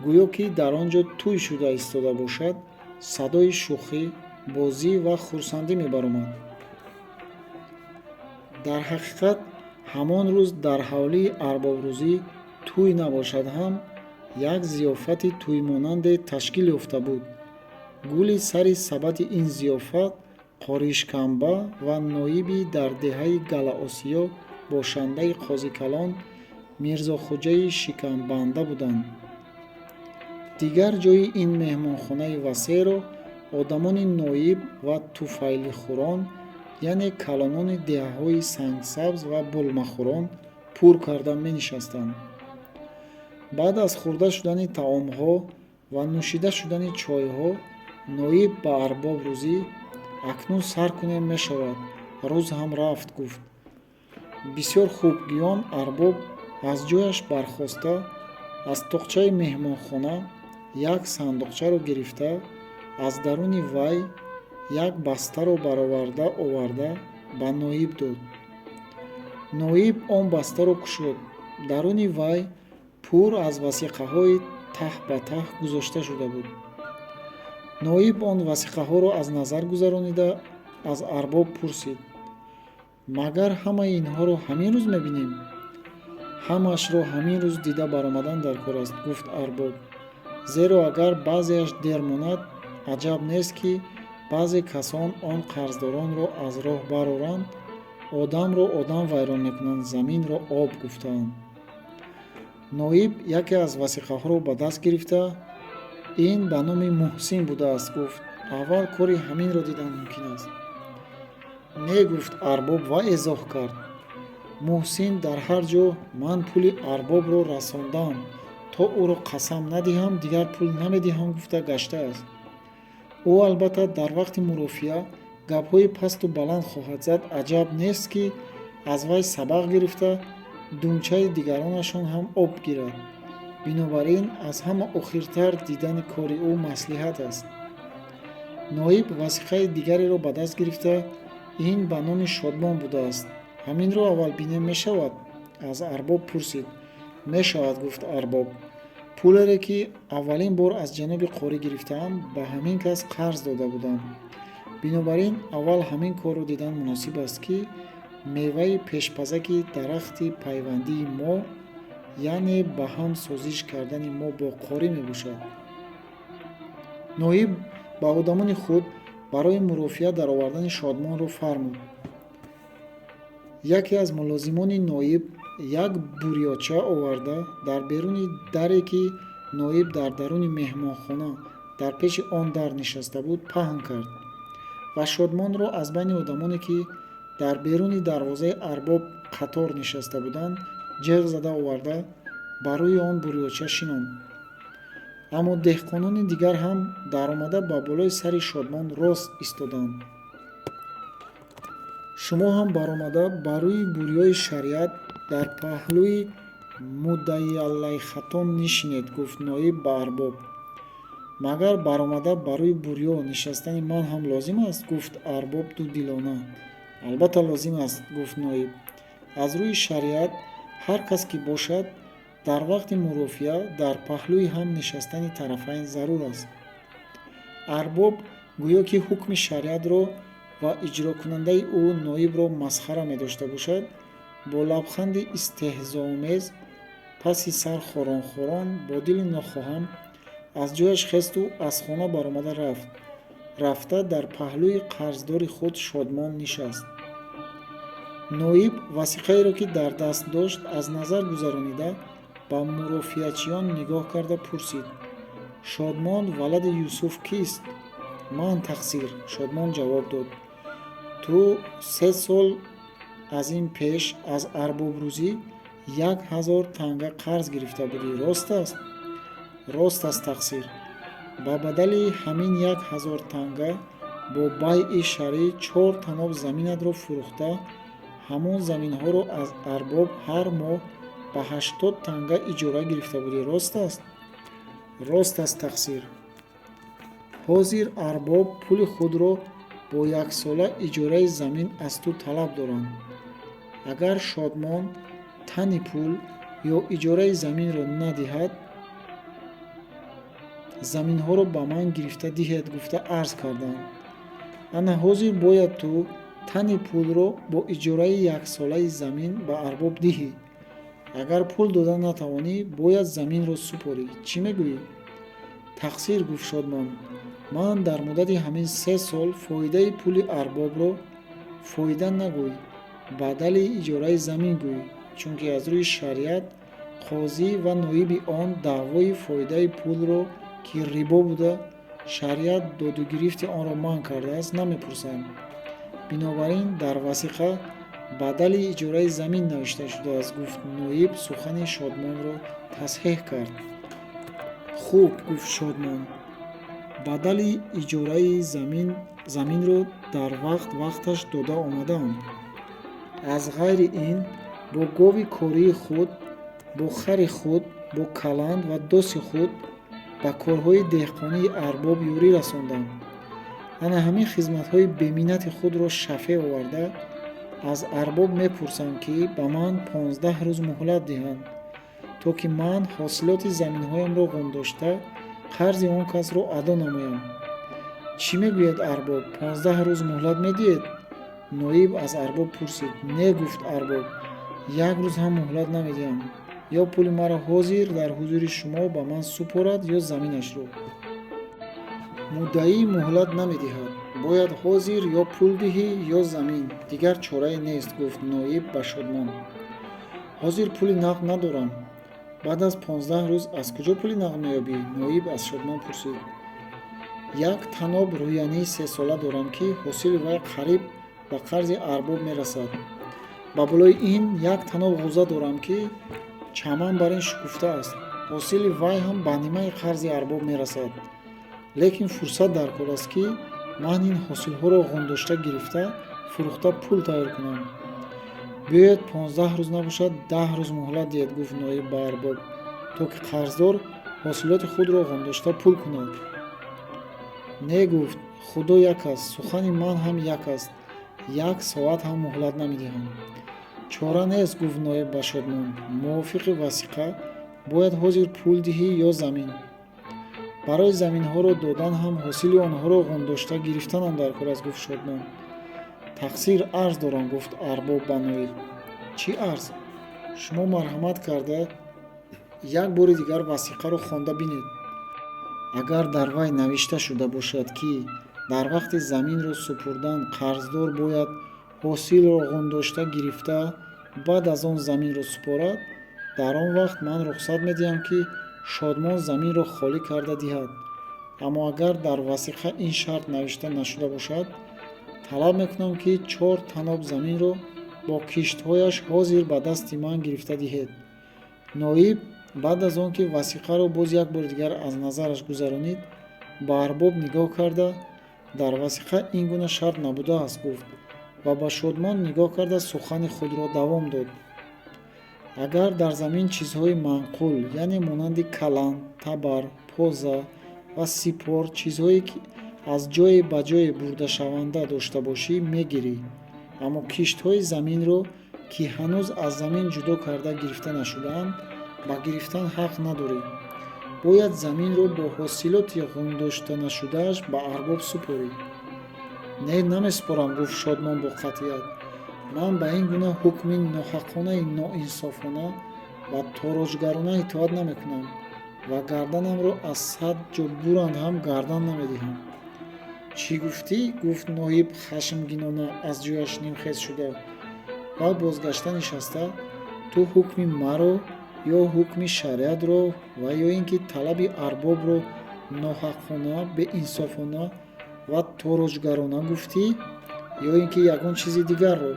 Speaker 1: гӯё ки дар он ҷо тӯй шуда истода бошад, садои шӯхӣ, бозӣ ва хурсандӣ мебаромад. дар ҳақиқат ҳамон рӯз дар ҳавлии арбобрӯзӣ тӯй набошад ҳам як зиёфати тӯймонанде ташкил ёфта буд. гули сари сабати ин зиёфат қоришканба ва ноиби дар деҳаи галаосиё бошандаи қозикалон мирзохуҷаи шикамбанда буданд. дигар ҷои ин меҳмонхонаи васеъро одамони ноиб ва туфайлихӯрон, яъне калонони деҳаҳои сангсабз ва булмахӯрон пур карда менишастанд. баъд аз хӯрда шудани таомҳо ва нӯшида шудани чойҳо, ноиб ба арбобрӯзӣ: акнун сар кунем мешавад, рӯз ҳам рафт, гуфт. бисьёр хуб, гиён арбоб аз ҷояш бархоста, аз тоқчаи меҳмонхона як сандуқчаро гирифта, аз даруни вай як бастаро бароварда оварда ба ноиб дод. ноиб он бастаро кушод. даруни вай пур аз васиқаҳои таҳ ба таҳ гузошта шуда буд. ноиб он васиқаҳоро аз назар гузаронида аз арбоб пурсид: магар ҳамаи инҳоро ҳамин рӯз мебинем? ҳамаашро ҳамин рӯз дида баромадан дар кор аст, гуфт арбоб. зеро агар баъзеаш дер монад, аҷаб нест ки баъзе касон он қарздоронро аз роҳ бароранд, одамро одам вайрон мекунанд, заминро об, гуфтаанд. ноиб яке аз васиқаҳоро ба даст гирифта: ин ба номи муҳсин будааст, гуфт. аввал кори ҳаминро дидан мумкин аст. не, гуфт арбоб ва эзоҳ кард. муҳсин дар ҳар ҷо ман пули арбобро расондам, то ӯро қасам надиҳам дигар пул намедиҳам гуфта гаштааст. ӯ албатта дар вақти мурофиа гапҳои пасту баланд хоҳад зад. аҷаб нест ки аз вай сабақ гирифта думчаи дигаронашон ҳам об гирад. бинобар ин аз ҳама охиртар дидани кори ӯ маслиҳат аст. ноиб васиқаи дигареро ба даст гирифта: ин ба номи Шодмон будааст. ҳаминро аввал бинем мешавад? аз арбоб пурсид. мешавад, гуфт арбоб. пулере ки аввалин бор аз ҷаноби қорӣ гирифтаам, ба ҳамин кас қарз дода будам. бинобар ин аввал ҳамин корро дидан муносиб аст ки меваи пешпазаки дарахти пайвандии мо, яъне ба ҳам созиш кардани мо бо қорӣ мебошад. ноиб ба одамони худ барои мурофиа даровардани Шодмонро фармуд. яке аз мулозимони ноиб як бурёча оварда дар беруни даре ки ноиб дар даруни меҳмонхона дар пеши он дар нишаста буд паҳн кард ва Шодмонро аз байни одамоне ки дар беруни дарвозаи арбоб қатор нишаста буданд ҷиғ зада оварда ба рӯи он бурёча шинонд. аммо деҳқонони дигар ҳам даромада ба болои сари Шодмон рост истоданд. шумо ҳам баромада ба рӯи бурёи шариат дар паҳлӯи муддаиалайхатон нишинед, гуфт ноиб ба арбоб. магар баромада бар рӯи бурё нишастани ман ҳам лозим аст? Гуфт арбоб дудилона. Албатта лозим аст, гуфт ноиб. аз рӯи шариат ҳар кас ки бошад дар вақти мурофиа дар паҳлӯи ҳам нишастани тарафайн зарур аст. арбоб гӯё ки ҳукми шариатро ва иҷрокунандаи ӯ ноибро масхара медошта бошад, бо лабханди истеҳзоомез паси сар хорон хорон бо дили нохоҳам аз ҷояш хесту аз хона баромада рафт. рафта дар паҳлӯи қарздори худ шодмон нишаст. ноиб васиқаеро ки дар даст дошт аз назар гузаронида ба мурофиачиён нигоҳ карда пурсид: шодмон валади Юсуф кист? Ман тақсир, шодмон ҷавоб дод. ту 3 сол аз ин пеш аз арбобрӯзӣ 1000 танга қарз гирифта будӣ, рост аст? Рост аст тақсир. ба бадали ҳамин 1000 танга бо байъи шарӣ 4 таноб заминатро фурӯхта, ҳамон заминҳоро аз арбоб ҳар моҳ ба 80 танга иҷора гирифта будӣ, рост аст? Рост аст тақсир. ҳозир арбоб пули худро бо 1 сола иҷораи замин аз ту талаб доранд. агар шодмон тани пул ё иҷораи заминро надиҳад, заминҳоро ба ман гирифта диҳед, гуфта арз карданд. ана ҳозир бояд ту тани пулро бо иҷораи 1 солаи замин ба арбоб диҳӣ. агар пул дода натавонӣ, бояд заминро супорӣ. чӣ мегӯӣ? тақсир, гуфт шодмон. ман дар муддати ҳамин 3 сол фоидаи пули арбобро фоида нагӯй, бадали иҷораи замин гӯй, чунки аз рӯи шариат қозӣ ва ноиби он даъвои фоидаи пулро ки рибо буда, шариат додугирифти онро манъ кардааст, намепурсанд. бинобар ин дар васиқа бадали иҷораи замин навишта шудааст, гуфт ноиб сухани шодмонро тасҳеҳ кард. хуб, гуфт шодмон, бадали иҷораи заминро дар вақташ дода омадаам. аз ғайри ин бо гови кории худ, бо хари худ, бо каланд ва доси худ ба корҳои деҳқонии арбоб ёрӣ расондам. ана ҳамин хизматҳои беминнати худро шафеъ оварда, аз арбоб мепурсам ки ба ман 15 рӯз муҳлат диҳанд, то ки ман ҳосилоти заминҳоямро ғундошта қарзи он касро адо намоям. чӣ мегӯяд арбоб? 15 рӯз муҳлат медиҳед? ноиб аз арбоб пурсид. не, гуфт арбоб, 1 рӯз ҳам муҳлат намедиҳам. ё пули маро ҳозир дар ҳузури шумо ба ман супорад, ё заминашро. муддаӣ муҳлат намедиҳад. бояд ҳозир ё пул диҳӣ, ё замин. дигар чорае нест, гуфт ноиб ба шодмон. ҳозир пули нақд надорам. баъд аз 15 рӯз аз куҷо пули нақд меёбӣ? Ноиб аз шодмон пурсид. 1 таноб рӯянии 3 сола дорам, ки ҳосили вай қариб ба қарзи арбоб мерасад. ба болои ин 1 таноб ғӯза дорам, ки чаман бар ин шукуфта аст. ҳосили вай ҳам ба нимаи қарзи арбоб мерасад. лекин фурсат дар кор аст, ки ман ин ҳосилҳоро ғундошта гирифта, фурӯхта пул тайёр кунам. биёед 15 рӯз набошад 10 рӯз муҳлат диҳед, гуфт ноиб ба арбоб, то ки қарздор ҳосилоти худро ғундошта пул кунад. не, гуфт, худо як аст, сухани ман ҳам як аст. 1 соат ҳам муҳлат намедиҳам. чора нест, гуфт ноиб ба шодмон. мувофиқи васиқа бояд ҳозир пул диҳӣ ё замин. барои заминҳоро додан ҳам ҳосили онҳоро ғундошта гирифтанам дар кор аст, гуфт шодмон. тақсир, арз дорам, гуфт арбоб ба ноиб. чӣ арз? шумо марҳамат карда як бори дигар васиқаро хонда бинед. агар дар вай навишта шуда бошад, ки дар вақти заминро супурдан қарздор бояд ҳосилро ғундошта гирифта баъд аз он заминро супорад, дар он вақт ман рухсат медиҳам, ки шодмон заминро холӣ карда диҳад. аммо агар дар васиқа ин шарт навишта нашуда бошад, талаб мекунам, ки 4 таноб заминро бо киштҳояш ҳозир ба дасти ман гирифта диҳед. ноиб баъд аз он ки васиқаро боз як бори дигар аз назараш гузаронид, ба арбоб нигоҳ карда, дар васиқа ин гуна шарт набудааст, гуфт ва ба шодмон нигоҳ карда сухани худро давом дод. агар дар замин чизҳои манқул, яъне монанди калан, табар, поза ва сипор чизҳое ки аз ҷое ба ҷое бурдашаванда дошта бошӣ мегирӣ, аммо киштҳои заминро ки ҳанӯз аз замин ҷудо карда гирифта нашудаанд, ба гирифтан ҳақ надорӣ. Бояд заминро бо ҳосилоти ғундоштанашудааш ба арбоб супорӣ. Не, намеспорам, гуфт Шодмон бо қатъият. Ман ба ин гуна ҳукми ноҳақонаи ноинсофона ва тороҷгарона итоат намекунам ва гарданамро аз 100 ҷо буранд ҳам гардан намедиҳам. Чӣ гуфтӣ? Гуфт ноиб хашмгинона аз ҷояш нимхез шуда. Баъд бозгашта нишаста, ту ҳукми маро ё ҳукми шариатро ва ё ин ки талаби арбобро ноҳақона, беинсофона ва тороҷгарона гуфтӣ, ё ин ки ягон чизи дигарро?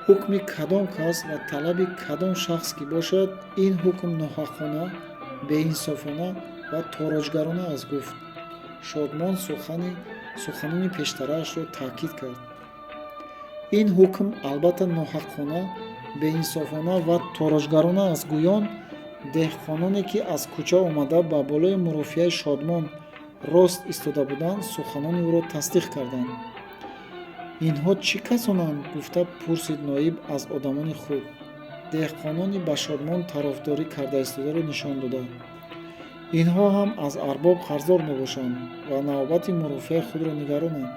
Speaker 1: ҳукми кадом кас ва талаби кадом шахс ки бошад, ин ҳукм ноҳақона, беинсофона ва тороҷгарона аст, гуфт. Шодмон суханони пештараашро таъкид кард. Ин ҳукм албатта ноҳақона, беинсофона ва тороҷгарона аст, гӯён деҳқононе ки аз кӯча омада ба болои мурофиаи Шодмон рост истода буданд, суханони ӯро тасдиқ карданд. Инҳо чӣ касонанд? Гуфта пурсид ноиб аз одамони худ. Деҳқонони ба Шодмон тарофдорӣ карда истодаро нишон дода. Инҳо ҳам аз арбоб қарздор мебошанд ва навбати мурофиаи худро нигаронанд.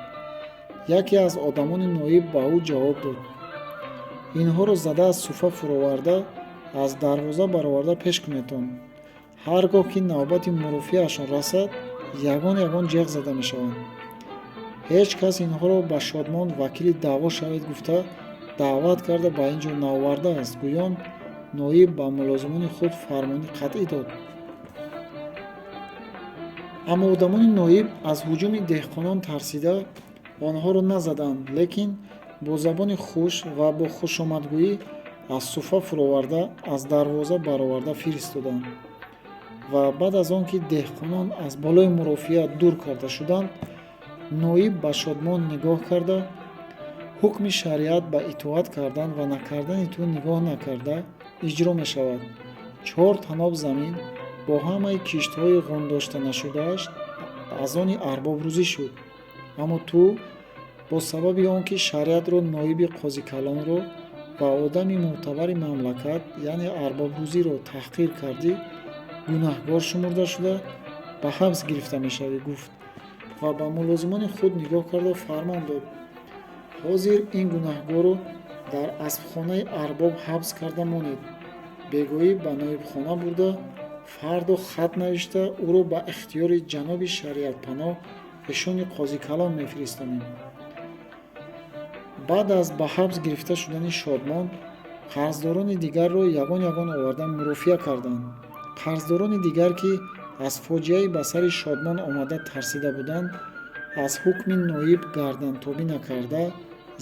Speaker 1: Яке аз одамони ноиб ба ӯ ҷавоб дод. Инҳоро зада аз суфа фуроварда, аз дарвоза бароварда пеш кунедтон. Ҳар гоҳ ки навбати мурофиаашон расад, ягон ҷеғ зада мешаванд. Ҳеҷ кас инҳоро ба Шодмон вакили даъво шавед гуфта даъват карда ба ин ҷо наовардааст, гӯён ноиб ба мулозимони худ фармони қатъӣ дод. Аммо одамони ноиб аз ҳуҷуми деҳқонон тарсида, онҳоро назаданд, лекин бо забони хуш ва бо хушомадгӯӣ аз суфа фуроварда, аз дарвоза бароварда фиристоданд. Ва баъд аз он ки деҳқонон аз болои мурофиа дур карда шуданд, ноиб ба Шодмон нигоҳ карда, ҳукми шариат ба итоат кардан ва накардани ту нигоҳ накарда иҷро мешавад. 4 таноб замин бо ҳамаи киштҳои ғундоштанашудааш аз они арбобрӯзӣ шуд. Аммо ту бо сабаби он ки шариатро, ноиби қозикалонро ва одами мӯътабари мамлакат, яъне арбобрӯзиро таҳқир кардӣ, гунаҳгор шумурда шуда ба ҳабс гирифта мешавӣ, гуфт ва ба мулозимони худ нигоҳ карда фармон дод. Ҳозир ин гунаҳгорро дар аспхонаи арбоб ҳабс карда монед. Бегоҳӣ ба ноибхона бурда, фардо хат навишта, ӯро ба ихтиёри ҷаноби шариатпаноҳ пешони қозикалон мефиристонем. Баъд аз ба ҳабс гирифта шудани Шодмон, қарздорони дигарро ягон оварда мурофиа карданд. Қарздорони дигар, ки аз фоҷиаи ба сари Шодмон омада тарсида буданд, аз ҳукми ноиб гардантобӣ накарда,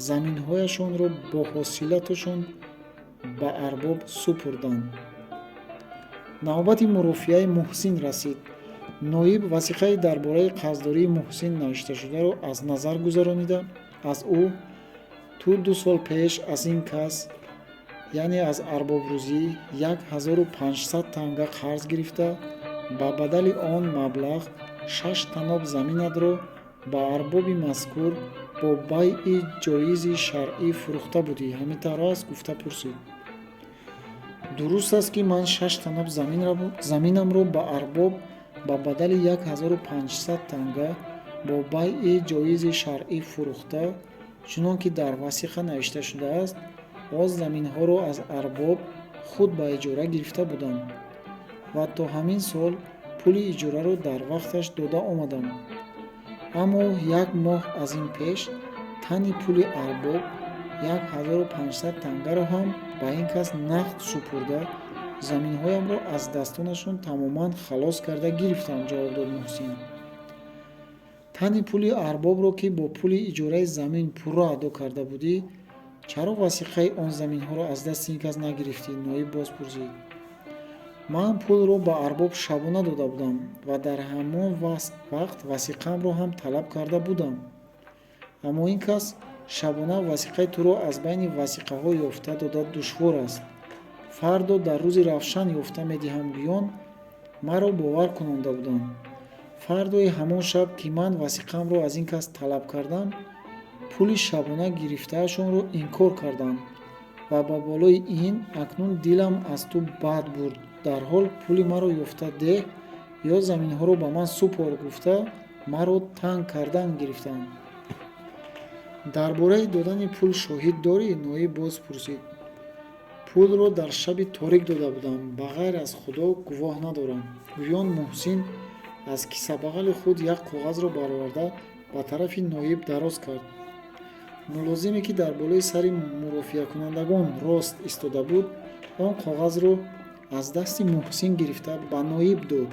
Speaker 1: заминҳояшонро бо ҳосилаташон ба арбоб супурданд. навбати мурофиаи Муҳсин расид. Ноиб васиқаи дар бораи қарздории Муҳсин навишташударо аз назар гузаронида, аз ӯ ту 2 сол пеш аз ин кас, яъне аз арбобрӯзӣ 1500 танга қарз гирифта, ба бадали он маблағ 6 таноб заминатро ба арбоби мазкур бо байъи ҷоизи шаръӣ фурӯхта будӣ. Ҳамин тавр аст? Гуфта пурсид. Дуруст аст ки ман 6 таноб заминамро ба арбоб ба бадали 1500 танга бо байъи ҷоизи шаръӣ фурӯхта, чунон ки дар васиқа навишта шудааст, оз заминҳоро аз арбоб худ ба иҷора гирифта будам ва то ҳамин сол пули иҷораро дар вақташ дода омадам. Аммо 1 моҳ аз ин пеш тани пули арбоб 1500 тангаро ҳам ба ин кас нақд супурда, заминҳоямро аз дастонашон тамоман халос карда гирифтам, ҷавоб дод Муҳсин. Тани пули арбобро ки бо пули иҷораи замин пурра адо карда будӣ, чаро васиқаи он заминҳоро аз дасти ин кас нагирифтӣ? Ноиб боз пурсид. Ман пулро ба арбоб шабона дода будам ва дар ҳамон вақт васиқаамро ҳам талаб карда будам. Аммо ин кас шабона васиқаи туро аз байни васиқаҳо ёфта дода душвор аст. Фардо дар рӯзи равшан ёфта медиҳам, гӯён маро бовар кунонда буданд. фардои ҳамон шаб, ки ман васиқамро аз ин кас талаб кардам, пули шабона гирифтаашонро инкор карданд ва ба болои ин акнун дилам аз ту бад бурд. дар ҳол пули маро ёфта деҳ ё заминҳоро ба ман супор гуфта маро танг кардан гирифтанд. дар бораи додани пул шоҳид дорӣ? Ноиб боз пурсид. Пулро дар шаби торик дода будам, ба ғайр аз худо гувоҳ надорам. Гӯён Муҳсин аз кисабағали худ як коғазро бароварда ба тарафи ноиб дароз кард. мулозиме, ки дар болои сари мурофиакунандагон рост истода буд, он коғазро аз дасти Муҳсин гирифта ба ноиб дод.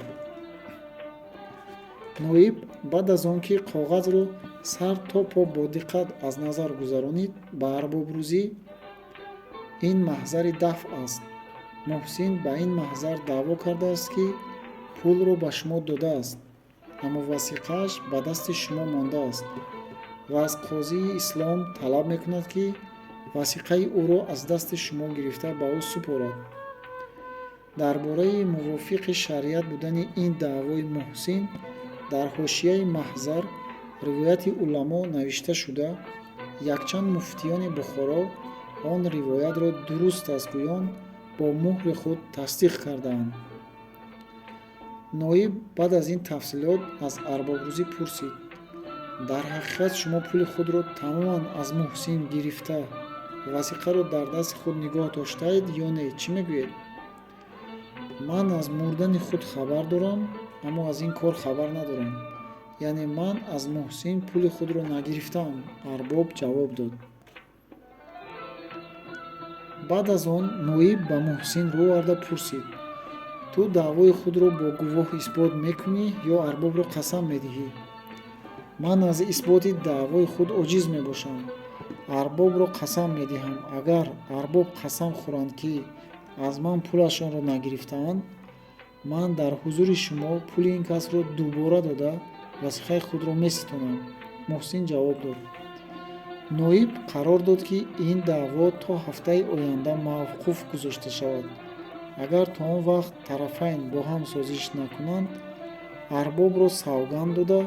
Speaker 1: ноиб баъд аз он ки коғазро сар то по бо диққат аз назар гузаронид, ба арбобрӯзӣ: ин маҳзари дафъ аст. Муҳсин ба ин маҳзар даъво кардааст, ки пулро ба шумо додааст, аммо васиқааш ба дасти шумо мондааст ва аз қозии ислом талаб мекунад, ки васиқаи ӯро аз дасти шумо гирифта ба ӯ супорад. дар бораи мувофиқи шариат будани ин даъвои Муҳсин дар ҳошияи маҳзар ривояти уламо навишта шуда, якчанд муфтиёни Бухоро он ривоятро дуруст аст гӯён бо муҳри худ тасдиқ кардаанд. ноиб баъд аз ин тафсилот аз арбобрӯзӣ пурсид: дар ҳақиқат шумо пули худро тамоман аз Муҳсин гирифта, васиқаро дар дасти худ нигоҳ доштаед ё не? Чӣ мегӯед? Ман аз мурдани худ хабар дорам, аммо аз ин кор хабар надорам. Яъне ман аз Муҳсин пули худро нагирифтам, арбоб ҷавоб дод. баъд аз он ноиб ба Муҳсин рӯ оварда пурсид: ту даъвои худро бо гувоҳ исбот мекунӣ ё арбобро қасам медиҳӣ? Ман аз исботи даъвои худ оҷиз мебошам. Арбобро қасам медиҳам. Агар арбоб қасам хӯранд, ки аз ман пулашонро нагирифтаанд, ман дар ҳузури шумо пули ин касро дубора дода васиқаи худро меситонам. Муҳсин ҷавоб дод. ноиб қарор дод, ки ин даъво то ҳафтаи оянда мавқуф гузошта шавад. агар то он вақт тарафайн бо ҳам созиш накунанд, арбобро савганд дода,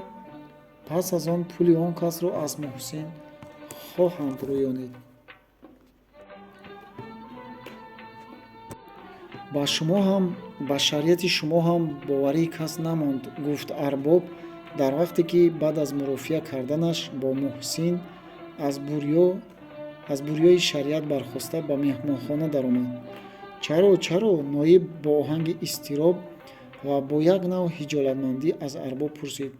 Speaker 1: пас аз он пули он касро аз Муҳсин хоҳанд рӯёнид. ба шумо ҳам, ба шариати шумо ҳам боварии кас намонд, гуфт арбоб, дар вақте ки баъд аз мурофиа карданаш бо Муҳсин аз бурёи шариат бархоста ба меҳмонхона даромад. Чаро? Ноиб бо оҳанги изтироб ва бо як навъ ҳиҷолатмандӣ аз арбоб пурсид.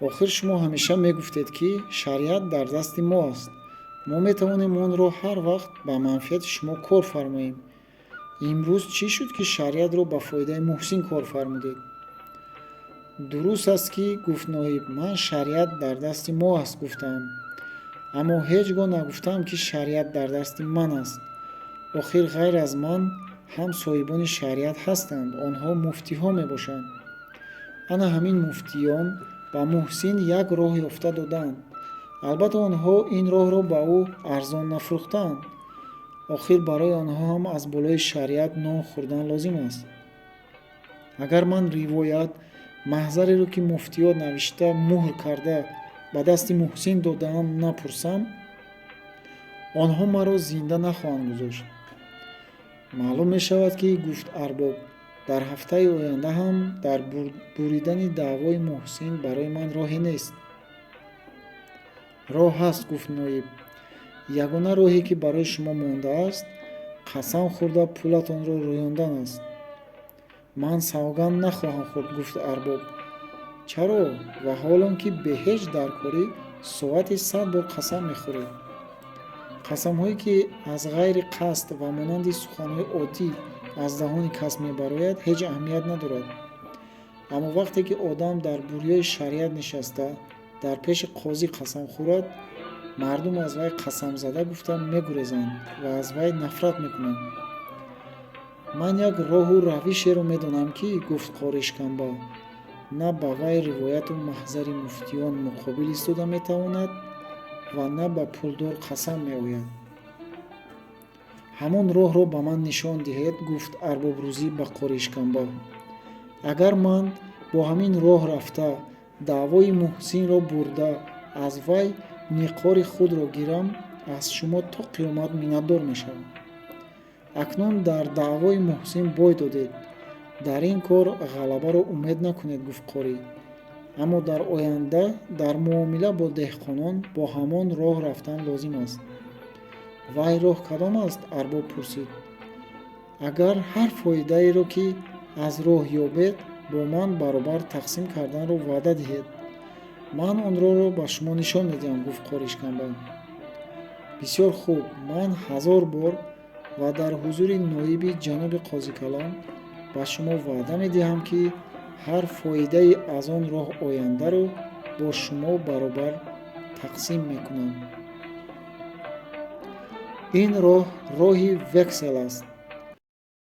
Speaker 1: охир шумо ҳамеша мегуфтед, ки шариат дар дасти мо аст. мо метавонем онро ҳар вақт ба манфиати шумо кор фармоем. имрӯз чӣ шуд, ки шариатро ба фоидаи Муҳсин кор фармудед? дуруст аст, ки гуфт ноиб, ман шариат дар дасти мо аст гуфтам, аммо ҳеҷ гоҳ нагуфтам, ки шариат дар дасти ман аст. охир ғайр аз ман ҳам соҳибони шариат ҳастанд, онҳо муфтиҳо мебошанд. ана ҳамин муфтиён ба Муҳсин як роҳ ёфта доданд. албатта онҳо ин роҳро ба ӯ арзон нафурӯхтанд. охир барои онҳо ҳам аз болои шариат нон хӯрдан лозим аст. агар ман ривоят маҳзареро, ки муфтиё навишта муҳр карда ба дасти Муҳсин додаанд, напурсам, онҳо маро зинда нахоҳанд гузошт. маълум мешавад, ки гуфт арбоб, дар ҳафтаи оянда ҳам дар буридани даъвои Муҳсин барои ман роҳе нест. роҳ ҳаст, гуфт ноиб. ягона роҳе, ки барои шумо мондааст, қасам хӯрда пулатонро рӯёндан аст. ман савганд нахоҳам хӯрд, гуфт арбоб. чаро? ваҳолон ки бе ҳеҷ даркорӣ соати 100 бор қасам мехӯред. қасамҳое, ки аз ғайри қасд ва монанди суханҳои оддӣ аз даҳони кас мебарояд, ҳеҷ аҳамият надорад. аммо вақте ки одам дар бурёи шариат нишаста дар пеши қозӣ қасам хӯрад, мардум аз вай қасамзада гуфта мегурезанд ва аз вай нафрат мекунанд. ман як роҳу равишеро медонам, ки гуфт қоришканба, на ба вай ривояту маҳзари муфтиён муқобил истода метавонад ва на ба пулдор қасам меояд. ҳамон роҳро ба ман нишон диҳед, гуфт арбобрӯзӣ ба қоришканба. агар ман бо ҳамин роҳ рафта, даъвои Муҳсинро бурда, аз вай ниқори худро гирам, аз шумо то қиёмат миннатдор мешавам. акнун дар даъвои Муҳсин бой додед. дар ин кор ғалабаро умед накунед, гуфт қорӣ. аммо дар оянда дар муомила бо деҳқонон бо ҳамон роҳ рафтан лозим аст. вай роҳ кадом аст? арбоб пурсид. агар ҳар фоидаеро ки аз роҳ ёбед, бо ман баробар тақсим карданро ваъда диҳед, ман онро ба шумо нишон медиҳам, гуфт қори ишканбар. бисёр хуб, ман 1000 бор ва дар ҳузури ноиби ҷаноби қозикалон ба шумо ваъда медиҳам, ки ҳар фоидаи аз он роҳ ояндаро бо шумо баробар тақсим мекунам. ин роҳ роҳи вексел аст.